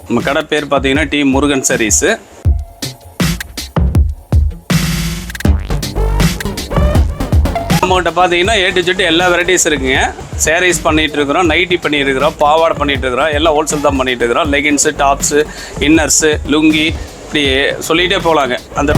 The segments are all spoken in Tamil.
நம்ம கடை பேர் பார்த்தீங்கன்னா டி முருகன் சாரீஸு. நம்மகிட்ட பார்த்தீங்கன்னா ஏ டு ஜெட் எல்லா வெரைட்டிஸ் இருக்குங்க. சாரீஸ் பண்ணிகிட்டு இருக்கிறோம், நைட்டி பண்ணியிருக்கிறோம், பாவாடை பண்ணிகிட்டு இருக்கிறோம், எல்லாம் ஹோல்சேல் தான் பண்ணிகிட்டு இருக்கிறோம். லெகின்ஸு, டாப்ஸு, இன்னர்ஸு, லுங்கி இப்படி சொல்லிகிட்டே போகலாங்க. அந்த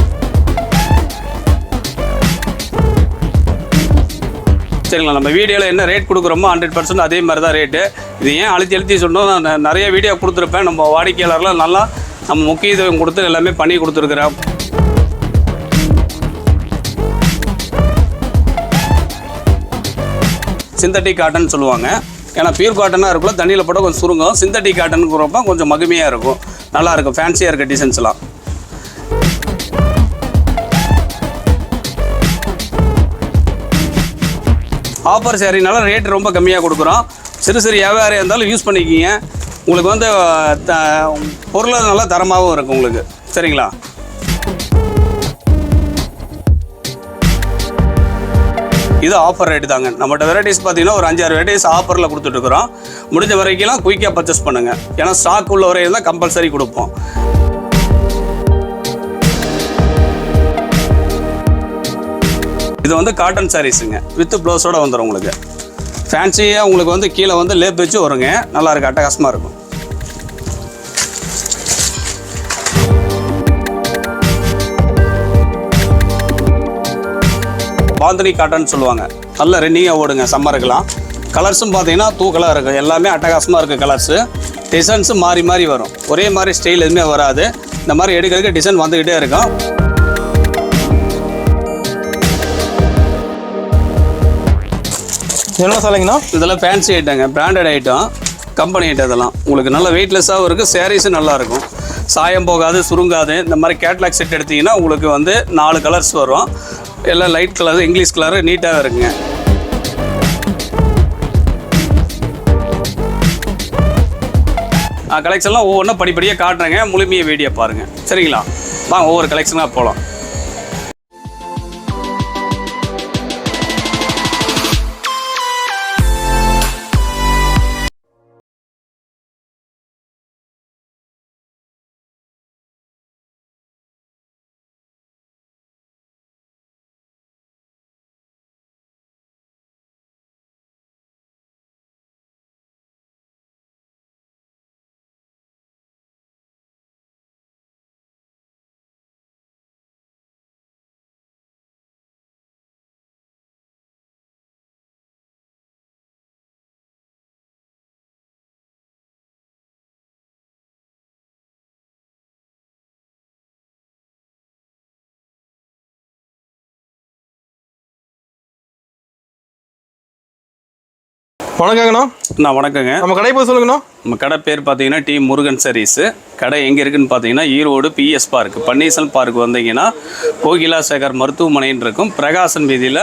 சரிங்களா, நம்ம வீடியோவில் என்ன ரேட் கொடுக்குறோமோ 100% அதே மாதிரி தான் ரேட்டு. இது ஏன் அழுத்தி சொன்னோம், நான் நிறைய வீடியோ கொடுத்துருப்பேன். நம்ம வாடிக்கையாளர்லாம் நல்லா நம்ம முக்கியத்துவம் கொடுத்து எல்லாமே பண்ணி கொடுத்துருக்குறோம். சிந்தட்டிக் காட்டன் சொல்லுவாங்க. ஏன்னா பியூர் காட்டனாக இருக்குள்ள தண்ணியில் போட்டால் கொஞ்சம் சுருங்கும். சிந்தட்டிக் காட்டனுங்கிறப்ப கொஞ்சம் மகிமையாக இருக்கும், நல்லாயிருக்கும், ஃபேன்சியாக இருக்க டிசைன்ஸ்லாம். ஆஃபர் சேரீனால ரேட் ரொம்ப கம்மியாக கொடுக்குறோம். சிறு சிறு வியாபாரியாக இருந்தாலும் யூஸ் பண்ணிக்கிங்க. உங்களுக்கு வந்து பொருள் நல்லா தரமாகவும் இருக்கும் உங்களுக்கு. சரிங்களா, இது ஆஃபர் ரேட்டு தாங்க. நம்மகிட்ட வெரைட்டிஸ் பார்த்தீங்கன்னா ஒரு 5-6 வெரைட்டிஸ் ஆஃபரில் கொடுத்துட்ருக்குறோம். முடிஞ்ச வரைக்கும் குயிக்காக பர்ச்சேஸ் பண்ணுங்கள். ஏன்னா ஸ்டாக் உள்ள வரையும் தான் கம்பல்சரி கொடுப்போம். இது வந்து காட்டன் சாரீஸுங்க, வித் ப்ளவுஸோடு வந்துடும் உங்களுக்கு. ஃபேன்சியாக உங்களுக்கு வந்து கீழே வந்து லேப் வச்சு வருங்க, நல்லா இருக்குது, அட்டகாசமாக இருக்கும். பாந்தினி காட்டன் சொல்லுவாங்க. நல்ல ரன்னிங்காக ஓடுங்க சம்மருக்கெல்லாம். கலர்ஸும் பார்த்தீங்கன்னா தூக்கலாக இருக்குது, எல்லாமே அட்டகாசமாக இருக்குது கலர்ஸு. டிசைன்ஸும் மாறி மாறி வரும், ஒரே மாதிரி ஸ்டைல் எதுவுமே வராது. இந்த மாதிரி எடுக்கிறதுக்கு டிசைன் வந்துக்கிட்டே இருக்கும். என்ன சொல்லுங்கண்ணா, இதெல்லாம் ஃபேன்சி ஐட்டங்க, பிராண்டட் ஐட்டம், கம்பெனி ஐட்டம். இதெல்லாம் உங்களுக்கு நல்ல வெயிட்லெஸ்ஸாகவும் இருக்குது, சாரீஸும் நல்லாயிருக்கும், சாயம் போகாது, சுருங்காது. இந்த மாதிரி கேட்லாக் செட் எடுத்திங்கன்னா உங்களுக்கு வந்து 4 கலர்ஸ் வரும். எல்லாம் லைட் கலர், இங்கிலீஷ் கலரு, நீட்டாக இருக்குங்க. கலெக்ஷன்லாம் ஒவ்வொன்றும் படிப்படியாக காட்டுறேங்க, முழுமையாக வீடியோ பாருங்கள். சரிங்களா, வாங்க ஒவ்வொரு கலெக்ஷனாக போகலாம். வணக்கங்கண்ணா. வணக்கங்க. நம்ம கடை போய் சொல்லுங்கண்ணா. நம்ம கடை பேர் பார்த்தீங்கன்னா டி முருகன் சாரீஸு. கடை எங்கே இருக்குதுன்னு பார்த்தீங்கன்னா Erode PS park, Panneerselvam park வந்தீங்கன்னா கோகிலா சேகர் மருத்துவமனைன்னு இருக்கும். பிரகாசன் வீதியில்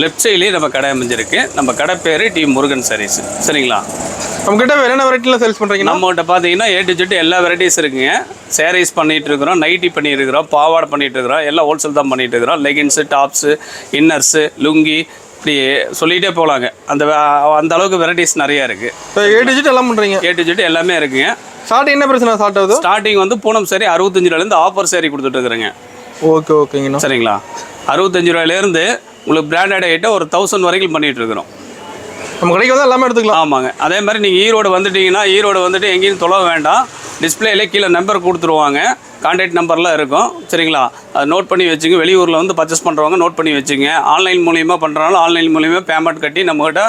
லெஃப்ட் சைட்லேயே நம்ம கடை அமைஞ்சிருக்கு. நம்ம கடை பேர் டி முருகன் சாரீஸு. சரிங்களா, நம்மகிட்ட என்னென்ன வெரைட்டிலாம் சேல்ஸ் பண்ணுறீங்க? நம்மகிட்ட பார்த்தீங்கன்னா ஏ டு ஜெட் எல்லா வெரைட்டிஸ் இருக்குங்க. சாரீஸ் பண்ணிகிட்டு இருக்கிறோம், நைட்டி பண்ணியிருக்கிறோம், பாவாடை பண்ணிகிட்டு இருக்கிறோம், எல்லாம் ஹோல்சேல் தான் பண்ணிகிட்டு இருக்கிறோம். லெகின்ஸு, டாப்ஸு, இன்னர்ஸு, லுங்கி இப்படி சொல்லிகிட்டே போகலாங்க. அந்த அளவுக்கு வெரைட்டிஸ் நிறையா இருக்குது. இப்போ ஏ டு ஜெட் எல்லாம் பண்ணுறீங்க? ஏ டு ஜெட் எல்லாமே இருக்குங்க. ஸ்டார்டிங் என்ன பிரச்சனை ஸ்டார்ட் ஆகுது? ஸ்டார்டிங் வந்து பூனம் சாரி 65 ரூபாயிலேருந்து ஆஃபர் சாரி கொடுத்துட்ருக்குறேங்க. ஓகேங்கண்ணா. சரிங்களா, 65 ரூபாயிலேருந்து உங்களுக்கு பிராண்டட் ஐட்டம் ஒரு 1000 வரைக்கும் பண்ணிகிட்டு இருக்கிறோம். நம்ம கடைக்கு வந்து எல்லாமே எடுத்துக்கலாம். ஆமாங்க. அதே மாதிரி நீங்கள் ஈரோடு வந்துட்டீங்கன்னா, ஈரோடு வந்துட்டு எங்கேயும் தொலைவ வேண்டாம், டிஸ்பிளேலே கீழே நம்பர் கொடுத்துருவாங்க, கான்டாக்ட் நம்பர்லாம் இருக்கும். சரிங்களா, அது நோட் பண்ணி வச்சுங்க. வெளியூரில் வந்து பர்ச்சேஸ் பண்ணுறவங்க நோட் பண்ணி வச்சுங்க. ஆன்லைன் மூலியமாக பண்ணுறனால ஆன்லைன் மூலியமாக பேமெண்ட் கட்டி நம்மகிட்ட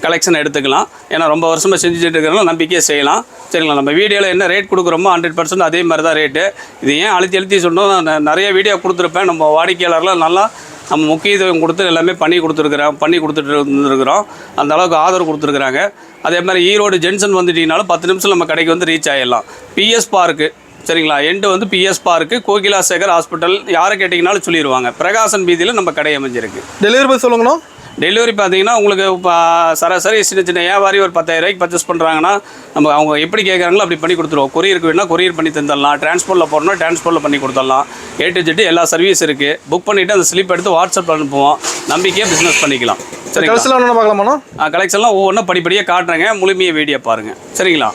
கலெக்ஷன் எடுத்துக்கலாம். ஏன்னா ரொம்ப வருஷமாக செஞ்சுட்டு இருக்கிறனால நம்பிக்கையாக செய்யலாம். சரிங்களா, நம்ம வீடியோவில் என்ன ரேட் கொடுக்குறோமோ 100% அதே மாதிரி தான் ரேட்டு. இது ஏன் அழுத்தி சொன்னோம், நான் நிறைய வீடியோ கொடுத்துருப்பேன். நம்ம வாடிக்கையாளர்லாம் நல்லா நம்ம முக்கியத்துவம் கொடுத்து எல்லாமே பண்ணி கொடுத்துட்டு இருந்துருக்குறோம். அந்த அளவுக்கு ஆதரவு கொடுத்துருக்குறாங்க. அதே மாதிரி ஈரோடு ஜென்சன் வந்துட்டீங்கனாலும் 10 நிமிஷம் நம்ம கடைக்கு வந்து ரீச் ஆகிடலாம். பிஎஸ் பார்க்கு, சரிங்களா, எண்டு வந்து பிஎஸ் பார்க்கு, கோகிலா சேகர் ஹாஸ்பிட்டல், யாரை கேட்டிங்கனாலும் சொல்லிடுவாங்க. பிரகாசன் வீதியில் நம்ம கடை அமைஞ்சிருக்கு. டெலிவரி போய் சொல்லுங்கண்ணா. டெலிவரி பார்த்தீங்கன்னா உங்களுக்கு இப்போ சராசரி சின்ன வியாபாரி ஒரு 10,000 ரூபாய்க்கு பர்ச்சேஸ் பண்ணுறாங்கன்னா நம்ம அவங்க எப்படி கேட்குறாங்களோ அப்படி பண்ணி கொடுத்துருவோம். கொரியருக்கு வேணால் கொரியர் பண்ணி தந்துடலாம், டிரான்ஸ்போர்ட்டில் போடணும்னா டிரான்ஸ்போர்ட்டில் பண்ணி கொடுத்துடலாம். ஏ டு ஜெட் எல்லா சர்வீஸ் இருக்குது. புக் பண்ணிவிட்டு அந்த ஸ்லிப் எடுத்து வாட்ஸ்அப் அனுப்புவோம். நம்பிக்கையாக பிஸ்னஸ் பண்ணிக்கலாம். சரி, கலெக்ஷன்லாம் பார்க்கலாமா? கலெக்ஷன்லாம் ஒவ்வொன்றும் படிப்படியாக காட்டுறேங்க, முழுமையாக வீடியோ பாருங்கள். சரிங்களா,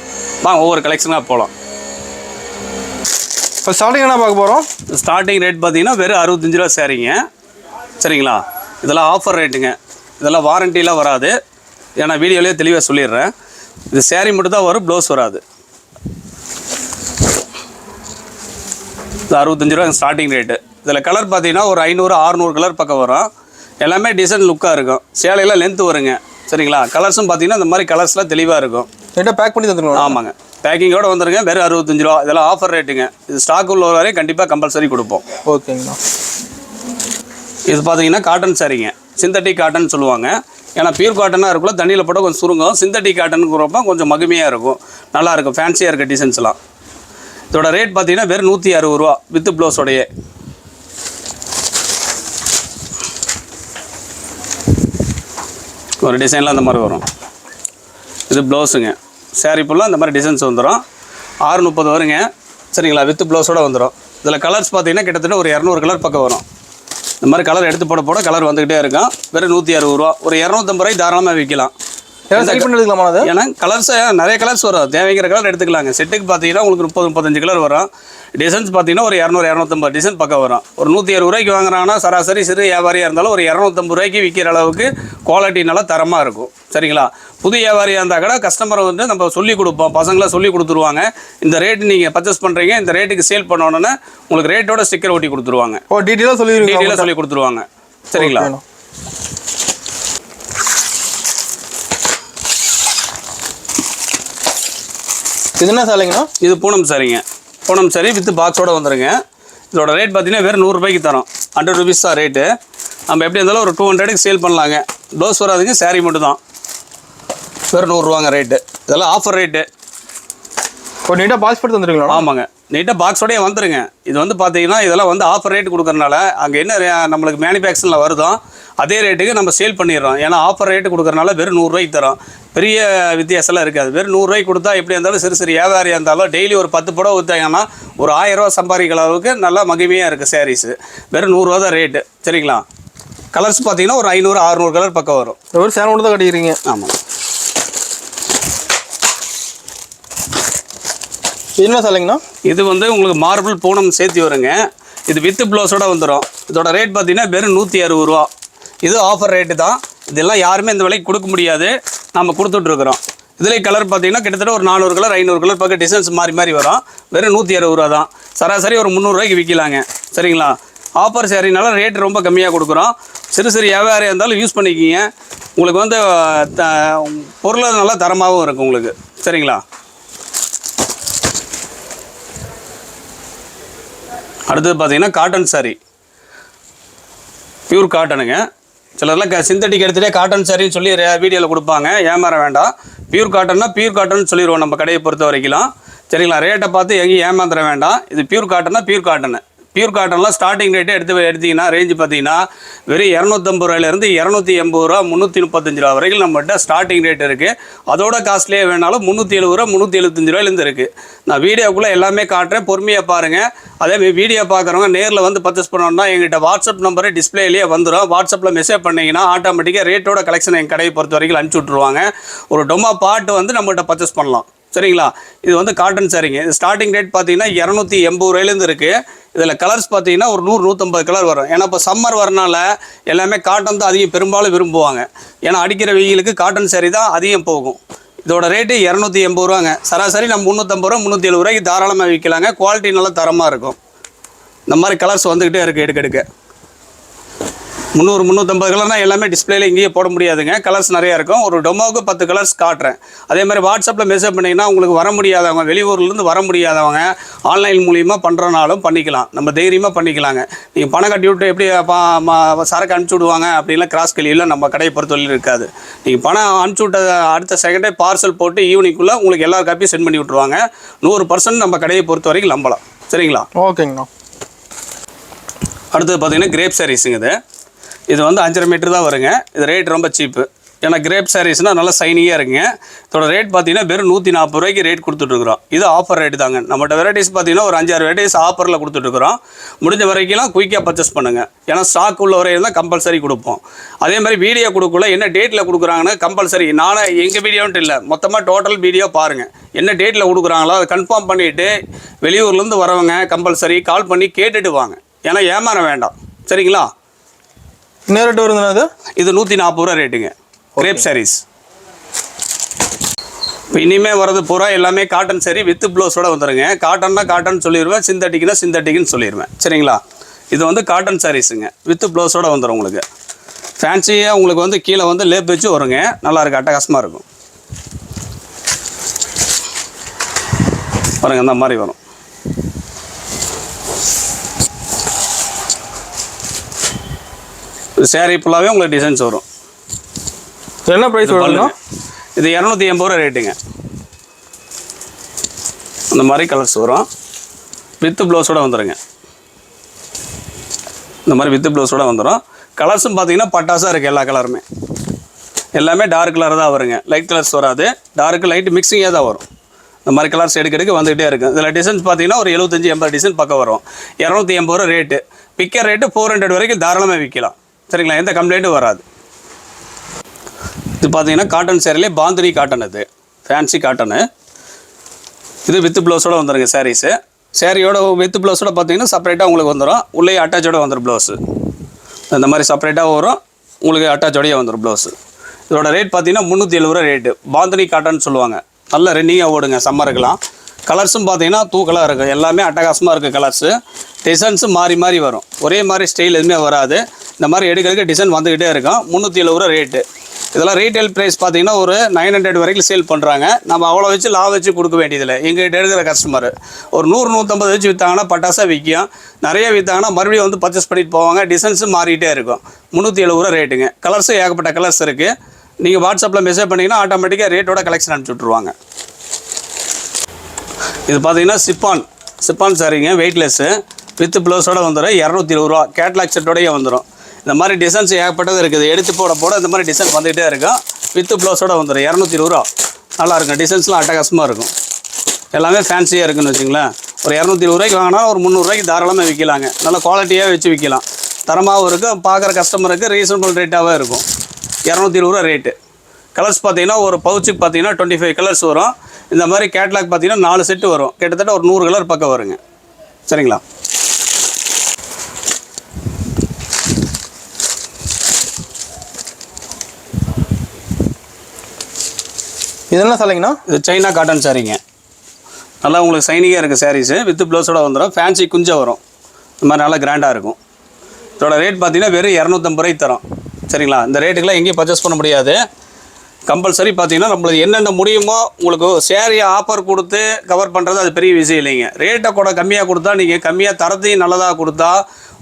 வாங்க ஒவ்வொரு கலெக்ஷனாக போகலாம். இப்போ ஸ்டார்டிங் என்ன பார்க்க போகிறோம்? ஸ்டார்டிங் ரேட் பார்த்தீங்கன்னா வெறும் 65 ரூபா சாரீங்க. சரிங்களா, இதெல்லாம் ஆஃபர் ரேட்டுங்க. இதெல்லாம் வாரண்டிலாம் வராது. ஏன்னா வீடியோலேயே தெளிவாக சொல்லிடுறேன். இது சேரீ மட்டும் தான் வரும், ப்ளவுஸ் வராது. இது 65 ரூபா ஸ்டார்டிங் ரேட்டு. இதில் கலர் பார்த்தீங்கன்னா ஒரு 500-600 கலர் பக்கம் வரும். எல்லாமே டிசைன் லுக்காக இருக்கும். சேலையெல்லாம் லென்த்து வருங்க. சரிங்களா, கலர்ஸும் பார்த்தீங்கன்னா இந்த மாதிரி கலர்ஸ்லாம் தெளிவாக இருக்கும். நீட்டாக பேக் பண்ணி தந்துருவோம். ஆமாங்க, பேக்கிங்கோட வந்துருங்க. வெறும் 65 ரூபா. இதெல்லாம் ஆஃபர் ரேட்டுங்க. இது ஸ்டாக் உள்ள வரையும் கண்டிப்பாக கம்பல்சரி கொடுப்போம். ஓகேங்கண்ணா. இது பார்த்தீங்கன்னா காட்டன் சாரீங்க. சிந்தட்டிக் காட்டன் சொல்லுவாங்க. ஏன்னா பியூர் காட்டனாக இருக்குள்ள தண்ணியில் போட்டால் கொஞ்சம் சுருங்கும். சிந்தட்டிக் காட்டனுங்கிறப்ப கொஞ்சம் மகிமையாக இருக்கும், நல்லாயிருக்கும், ஃபேன்சியாக இருக்க டிசைன்ஸ்லாம். இதோட ரேட் பார்த்தீங்கன்னா வெறும் 160 ரூபா வித் ப்ளவுஸோடையே. ஒரு டிசைனில் அந்த மாதிரி வரும். இது ப்ளவுஸுங்க. சாரீ ஃபுல்லாக அந்த மாதிரி டிசைன்ஸ் வந்துடும். 630 வருங்க. சரிங்களா, வித் ப்ளவுஸோடு வந்துடும். இதில் கலர்ஸ் பார்த்தீங்கன்னா கிட்டத்தட்ட ஒரு 200 கலர் பக்கம் வரும். இந்த மாதிரி கலர் எடுத்து போட கலர் வந்துக்கிட்டே இருக்கும். வெறும் 160 ரூபா. ஒரு 250 ரூபாய்க்கு தாராளமாக விற்கலாம். எடுத்துக்கலாமா? ஏன்னா கலர்ஸ் நிறைய கலர்ஸ் வரும். தேவைங்கிற கலர் எடுத்துக்கலாங்க. செட்டுக்கு பார்த்தீங்கன்னா உங்களுக்கு 30-35 கலர் வரும். டிசைன்ஸ் பார்த்தீங்கன்னா ஒரு 200-250 டிசைன் பக்கம் வரும். ஒரு 160 ரூபாய்க்கு வாங்குறாங்கன்னா சராசரி சிறு வியாபாரியாக இருந்தாலும் ஒரு 250 ரூபாய்க்கு விற்கிற அளவுக்கு குவாலிட்டி நல்லா தரமாக இருக்கும். சரிங்களா, புது வியாபாரியாக இருந்தால் கூட கஸ்டமரை வந்து நம்ம சொல்லிக் கொடுப்போம். பசங்களாம் சொல்லி கொடுத்துருவாங்க. இந்த ரேட்டு நீங்கள் பர்ச்சேஸ் பண்ணுறீங்க, இந்த ரேட்டுக்கு சேல் பண்ணணுன்னு உங்களுக்கு ரேட்டோட ஸ்டிக்கர் ஒட்டி கொடுத்துருவாங்க. டீட்டெயிலாக சொல்லி கொடுத்துருவாங்க. சரிங்களா, இது என்ன சாலைங்கண்ணா? இது பூனம் சாரிங்க. பூனம் சாரி வித் பாக்ஸோடு வந்துடுங்க. இதோட ரேட் பார்த்தீங்கன்னா வெறும் 100 ரூபாய்க்கு தரோம். 100 ருபீஸ் தான் ரேட்டு. நம்ம எப்படி இருந்தாலும் ஒரு 200க்கு சேல் பண்ணலாங்க. ப்ளவுஸ் வராதுங்க, சாரீ மட்டும் தான். வெறும் 100 ரூபாங்க ரேட்டு. இதெல்லாம் ஆஃபர் ரேட்டு. ஒரு நீட்டாக பாக்ஸ் போட்டு வந்துருங்களா? ஆமாங்க, நீட்டாக பாக்ஸோடய வந்துருங்க. இது வந்து பார்த்தீங்கன்னா இதெல்லாம் வந்து ஆஃபர் ரேட்டு கொடுக்குறனால அங்கே என்ன நம்மளுக்கு மேனுஃபேக்சரில் வருதோ அதே ரேட்டுக்கு நம்ம சேல் பண்ணிடுறோம். ஏன்னா ஆஃபர் ரேட்டு கொடுக்குறனால வெறும் 100 ரூபாய்க்கு தரோம். பெரிய வித்தியாசம்லாம் இருக்காது. வெறும் 100 ரூபாய்க்கு கொடுத்தா எப்படி இருந்தாலும் சிறு சிறு வியாபாரியாக இருந்தாலும் டெய்லி ஒரு 10 புடவை விற்றாங்கன்னா ஒரு 1000 ரூபா சம்பாதிக்கிற அளவுக்கு நல்லா மகிமையாக இருக்குது சாரீஸு. வெறும் 100 ரூபா தான் ரேட்டு. சரிங்களா, கலர்ஸ் பார்த்தீங்கன்னா ஒரு 500-600 கலர் பக்கம் வரும். ஒரு சேலை மட்டும் தான் கட்டிக்கிறீங்க? ஆமாம். என்ன சாலைங்கண்ணா? இது வந்து உங்களுக்கு மார்பிள் பூனம் சேர்த்து வருங்க. இது வித் ப்ளவுஸோட வந்துடும். இதோட ரேட் பார்த்தீங்கன்னா வெறும் 160 ரூபா. இது ஆஃபர் ரேட்டு தான். இதெல்லாம் யாருமே இந்த விலைக்கு கொடுக்க முடியாது, நம்ம கொடுத்துட்ருக்குறோம். இதில் கலர் பார்த்தீங்கன்னா கிட்டத்தட்ட ஒரு 400 கலர் 500 கலர் பக்கம் டிசைன்ஸ் மாறி வரும். வெறும் 160 ரூபா தான். சராசரி ஒரு 300 ரூபாய்க்கு விற்கலாங்க. சரிங்களா, ஆஃபர் சேரீனால ரேட் ரொம்ப கம்மியாக கொடுக்குறோம். சிறு சிறு வியாபாரியாக இருந்தாலும் யூஸ் பண்ணிக்கிங்க. உங்களுக்கு வந்து பொருள் நல்லா தரமாகவும் இருக்கும் உங்களுக்கு. சரிங்களா, அடுத்தது பார்த்தீங்கன்னா காட்டன் சாரீ. பியூர் காட்டனுங்க. சிலர்லாம் சிந்தட்டிக் எடுத்துகிட்டே காட்டன் சாரின்னு சொல்லி வீடியோவில் கொடுப்பாங்க. ஏமாற வேண்டாம். பியூர் காட்டன்னா பியூர் காட்டன் சொல்லிடுவோம் நம்ம கடையை பொறுத்த வரைக்கும். சரிங்களா, ரேட்டை பார்த்து எங்கேயும் ஏமாந்துட வேண்டாம். இது பியூர் காட்டன்னா பியூர் காட்டனு. பியூர் காட்டன்லாம் ஸ்டார்டிங் ரேட்டே எடுத்திங்கன்னா ரேஞ்சு பார்த்தீங்கன்னா வெறும் 250 ரூபாயிலேருந்து 280 ரூபா 335 ரூபா வரைக்கும் நம்மகிட்ட ஸ்டார்டிங் ரேட் இருக்குது. அதோட காஸ்ட்லியே வேணாலும் 370 ரூபா 375 ரூபாயிலேருந்து இருக்குது. நான் வீடியோக்குள்ளே எல்லாமே காட்டுறேன், பொறுமையாக பாருங்கள். அதேமாதிரி வீடியோ பார்க்குறவங்க நேரில் வந்து பர்ச்சேஸ் பண்ணணும்னா எங்கிட்ட வாட்ஸ்அப் நம்பரு டிஸ்பிளேலேயே வந்துடும். வாட்ஸ்அப்பில் மெசேஜ் பண்ணிங்கன்னா ஆட்டோமேட்டிக்காக ரேட்டோட கலெக்ஷன் எங்கள் கடையை பொறுத்த வரைக்கும் அனுப்பிச்சி விட்ருவாங்க. ஒரு டொமா பாட்டு வந்து நம்மகிட்ட பர்ச்சேஸ் பண்ணலாம். சரிங்களா, இது வந்து காட்டன் சாரிங்க. இது ஸ்டார்டிங் ரேட் பார்த்தீங்கன்னா 280 ரூபாயிலேருந்து இருக்குது. இதில் கலர்ஸ் பார்த்தீங்கன்னா ஒரு 100-150 கலர் வரும். ஏன்னா இப்போ சம்மர் வரனால எல்லாமே காட்டன் தான் அதிகம் பெரும்பாலும் விரும்புவாங்க. ஏன்னா அடிக்கிற வெயிலுக்கு காட்டன் சாரி தான் அதிகம் போகும். இதோட ரேட்டு 280 ரூபாங்க. சராசரி நம்ம 350 ரூபா 370 ரூபாய்க்கு தாராளமாக விற்கலாங்க. குவாலிட்டி நல்லா தரமாக இருக்கும். இந்த மாதிரி கலர்ஸ் வந்துக்கிட்டே இருக்குது எடுக்க 300-350 கலர்னால் எல்லாமே டிஸ்பிளேல இங்கேயே போட முடியாதுங்க. கலர்ஸ் நிறையா இருக்கும். ஒரு டொமோவுக்கு 10 கலர்ஸ் காட்டுறேன். அதே மாதிரி வாட்ஸ்அப்பில் மெசேஜ் பண்ணிங்கன்னா உங்களுக்கு வர முடியாதவங்க, வெளியூர்லேருந்து வர முடியாதவங்க ஆன்லைன் மூலிமா பண்ணுறனாலும் பண்ணிக்கலாம். நம்ம தைரியமாக பண்ணிக்கலாங்க. நீங்கள் பணம் கட்டி விட்டு எப்படி சரக்கு அனுப்பிச்சி விடுவாங்க அப்படின்லாம் கிராஸ் கலியில் நம்ம கடையை பொறுத்தவரையில் இருக்காது. நீங்கள் பணம் அனுப்பிச்சி விட்ட அடுத்த செகண்டே பார்சல் போட்டு ஈவினிங்குள்ளே உங்களுக்கு எல்லா காப்பியும் சென்ட் பண்ணி விட்ருவாங்க. 100% நம்ம கடையை பொறுத்த வரைக்கும் நம்பலாம். சரிங்களா, ஓகேங்கண்ணா. அடுத்தது பார்த்தீங்கன்னா கிரேப் சாரீஸுங்க. இது வந்து 5.5 மீட்டர் தான் வருங்க. இது ரேட் ரொம்ப சீப்பு. ஏன்னா கிரேப் சாரீஸ்னால் நல்லா சைனிங்காக இருக்குங்க. இதோட ரேட் பார்த்தீங்கன்னா வெறும் 140 ரூபாய்க்கு ரேட் கொடுத்துட்ருக்குறோம். இது ஆஃபர் ரேட்டு தாங்க. நம்மகிட்ட வெரைட்டிஸ் பார்த்தீங்கன்னா ஒரு 5-6 வெரைட்டிஸ் ஆஃபரில் கொடுத்துட்ருக்குறோம். முடிஞ்ச வரைக்கும் குயிக்காக பர்ச்சேஸ் பண்ணுங்கள். ஏன்னா ஸ்டாக் உள்ள வரையும் தான் கம்பல்சரி கொடுப்போம். அதே மாதிரி வீடியோ கொடுக்கல என்ன டேட்டில் கொடுக்குறாங்கன்னு கம்பல்சரி நானே எங்கள் வீடியோன்ட்டு இல்லை, மொத்தமாக டோட்டல் வீடியோ பாருங்கள். என்ன டேட்டில் கொடுக்குறாங்களோ அதை கன்ஃபார்ம் பண்ணிவிட்டு வெளியூர்லேருந்து வரவங்க கம்பல்சரி கால் பண்ணி கேட்டுட்டு வாங்க. ஏன்னா ஏமாற வேண்டாம். சரிங்களா? என்ன ரேட்டு வருதுண்ணா அது? இது 140 ரூபா ரேட்டுங்க கிரேப் சாரீஸ். இப்போ இனிமேல் வரது பூரா எல்லாமே காட்டன் சாரி வித் ப்ளவுஸோட வந்துடுங்க. காட்டன்னா காட்டன் சொல்லிடுவேன், சிந்தட்டிக்னா சிந்தட்டிக்னு சொல்லிடுவேன். சரிங்களா? இது வந்து காட்டன் சாரீஸுங்க வித் ப்ளவுஸோட வந்துடும். உங்களுக்கு ஃபேன்சியாக உங்களுக்கு வந்து கீழே வந்து லேப் வச்சு வருங்க. நல்லாயிருக்கு, அட்டகாசமாக இருக்கும். பாருங்கள் இந்த மாதிரி வரும். சேரீ ஃபுல்லாகவே உங்களுக்கு டிசைன்ஸ் வரும். என்ன ப்ரைஸ் வருதுண்ணா? இது 280 ரூபா ரேட்டுங்க. இந்த மாதிரி கலர்ஸ் வரும். வித் ப்ளவுஸோட வந்துடுங்க. இந்த மாதிரி வித் ப்ளவுஸோட வந்துடும். கலர்ஸும் பார்த்தீங்கன்னா பட்டாசாக இருக்குது. எல்லா கலருமே எல்லாமே டார்க் கலர் தான் வருங்க. லைட் கலர்ஸ் வராது. டார்க்கு லைட் மிக்சிங்காக தான் வரும். இந்த மாதிரி கலர்ஸ் எடுக்க வந்துகிட்டே இருக்குது. இதில் டிசைன்ஸ் பார்த்தீங்கன்னா ஒரு 75-80 டிசைன் பக்கம் வரும். 280 ரூபா ரேட்டு. விற்கிற ரேட்டு 400 வரைக்கும் தாராளமாக விற்கலாம். சரிங்களா? எந்த கம்ப்ளைண்ட்டும் வராது. இது பார்த்தீங்கன்னா காட்டன் சேரீலே பாந்தினி காட்டன். இது ஃபேன்சி காட்டனு. இது வித் ப்ளவுஸோடு வந்துடுங்க சாரீஸு. சேரீயோட வித் ப்ளவுஸோட பார்த்தீங்கன்னா செப்பரேட்டாக உங்களுக்கு வந்துடும். உள்ளே அட்டாச்சோட வந்துடும் ப்ளவுஸு. இந்த மாதிரி செப்பரேட்டாக வரும். உங்களுக்கு அட்டாச்சோடையே வந்துடும் ப்ளவுஸு. இதோட ரேட் பார்த்தீங்கன்னா 370 ரூபா ரேட்டு. பாந்தினி காட்டன் சொல்லுவாங்க. நல்ல ரெண்டிங்காக ஓடுங்க சம்மருக்குலாம். கலர்ஸும் பார்த்தீங்கன்னா தூக்கலாக இருக்குது. எல்லாமே அட்டகாசமாக இருக்குது கலர்ஸு. டிசைன்ஸும் மாறி மாறி வரும். ஒரே மாதிரி ஸ்டைல் எதுவுமே வராது. இந்த மாதிரி எடுக்கிறதுக்கு டிசைன் வந்துக்கிட்டே இருக்கும். 370 ரூபா ரேட்டு. இதெல்லாம் ரீட்டைல் ப்ரைஸ் பார்த்தீங்கன்னா ஒரு 900 வரைக்கும் சேல் பண்ணுறாங்க. நம்ம அவ்வளோ வச்சு லாபம் வச்சு கொடுக்க வேண்டியதில்லை. எங்கள்கிட்ட எடுக்கிற கஸ்டமர் ஒரு 100-150 வச்சு விற்றாங்கன்னா பட்டாசாக விற்கும். நிறைய விற்றாங்கன்னா மறுபடியும் வந்து பர்ச்சேஸ் பண்ணிட்டு போவாங்க. டிசைன்ஸும் மாறிட்டே இருக்கும். 370 ரூபா ரேட்டுங்க. கலர்ஸும் ஏகப்பட்ட கலர்ஸ் இருக்குது. நீங்கள் வாட்ஸ்அப்பில் மெசேஜ் பண்ணிங்கன்னா ஆட்டோமேட்டிக்காக ரேட்டோட கலெக்ஷன் அனுப்பிச்சி விட்ருவாங்க. இது பார்த்தீங்கன்னா சிப்பான் சாரிங்க. வெயிட்லெஸ்ஸு வித் ப்ளவுஸோட வந்துடும். 220 ரூபா. கேட்லாக் செட்டோடையே வந்துடும். இந்த மாதிரி டிசைன்ஸ் ஏகப்பட்டது இருக்குது. எடுத்து போட இந்த மாதிரி டிசைன் வந்துகிட்டே இருக்கும். வித் ப்ளவுஸோட வந்துடும். 220 ரூபா. நல்லாயிருக்கும். டிசைன்ஸ்லாம் அட்டகாசமாக இருக்கும். எல்லாமே ஃபேன்சியாக இருக்குன்னு வச்சுங்களேன். ஒரு 220 ரூபாய்க்கு வாங்கினா ஒரு 300 ரூபாய்க்கு தாராளமாக விற்கலாங்க. நல்ல குவாலிட்டியாக வச்சு விற்கலாம். தரமாகவும் இருக்கும். பார்க்குற கஸ்டமருக்கு ரீசனபிள் ரேட்டாகவே இருக்கும். 220 ரூபா ரேட்டு. கலர்ஸ் பார்த்தீங்கன்னா ஒரு பவுச்சுக்கு பார்த்தீங்கன்னா 25 கலர்ஸ் வரும். இந்த மாதிரி கேட்லாக் பார்த்தீங்கன்னா 4 செட்டு வரும். கிட்டத்தட்ட ஒரு 100 கலர் பக்கம் வருங்க. சரிங்களா? இது என்ன சாலைங்கண்ணா? இது சைனா காட்டன் சாரீங்க. நல்லா உங்களுக்கு சைனிங்காக இருக்குது சாரீஸு. வித் ப்ளவுஸோட வந்துடும். ஃபேன்சி குஞ்சம் வரும். இந்த மாதிரி நல்லா கிராண்டாக இருக்கும். இதோட ரேட் பார்த்தீங்கன்னா வெறும் 250 ரூபாய்க்கு தரோம். சரிங்களா? இந்த ரேட்டுக்கெலாம் எங்கேயும் பர்ச்சேஸ் பண்ண முடியாது. கம்பல்சரி பார்த்தீங்கன்னா நம்மளுக்கு என்னென்ன முடியுமோ உங்களுக்கு சேரீயை ஆஃபர் கொடுத்து கவர் பண்ணுறது அது பெரிய விஷயம் இல்லைங்க. ரேட்டை கூட கம்மியாக கொடுத்தா நீங்கள் கம்மியாக தரத்தையும் நல்லதாக கொடுத்தா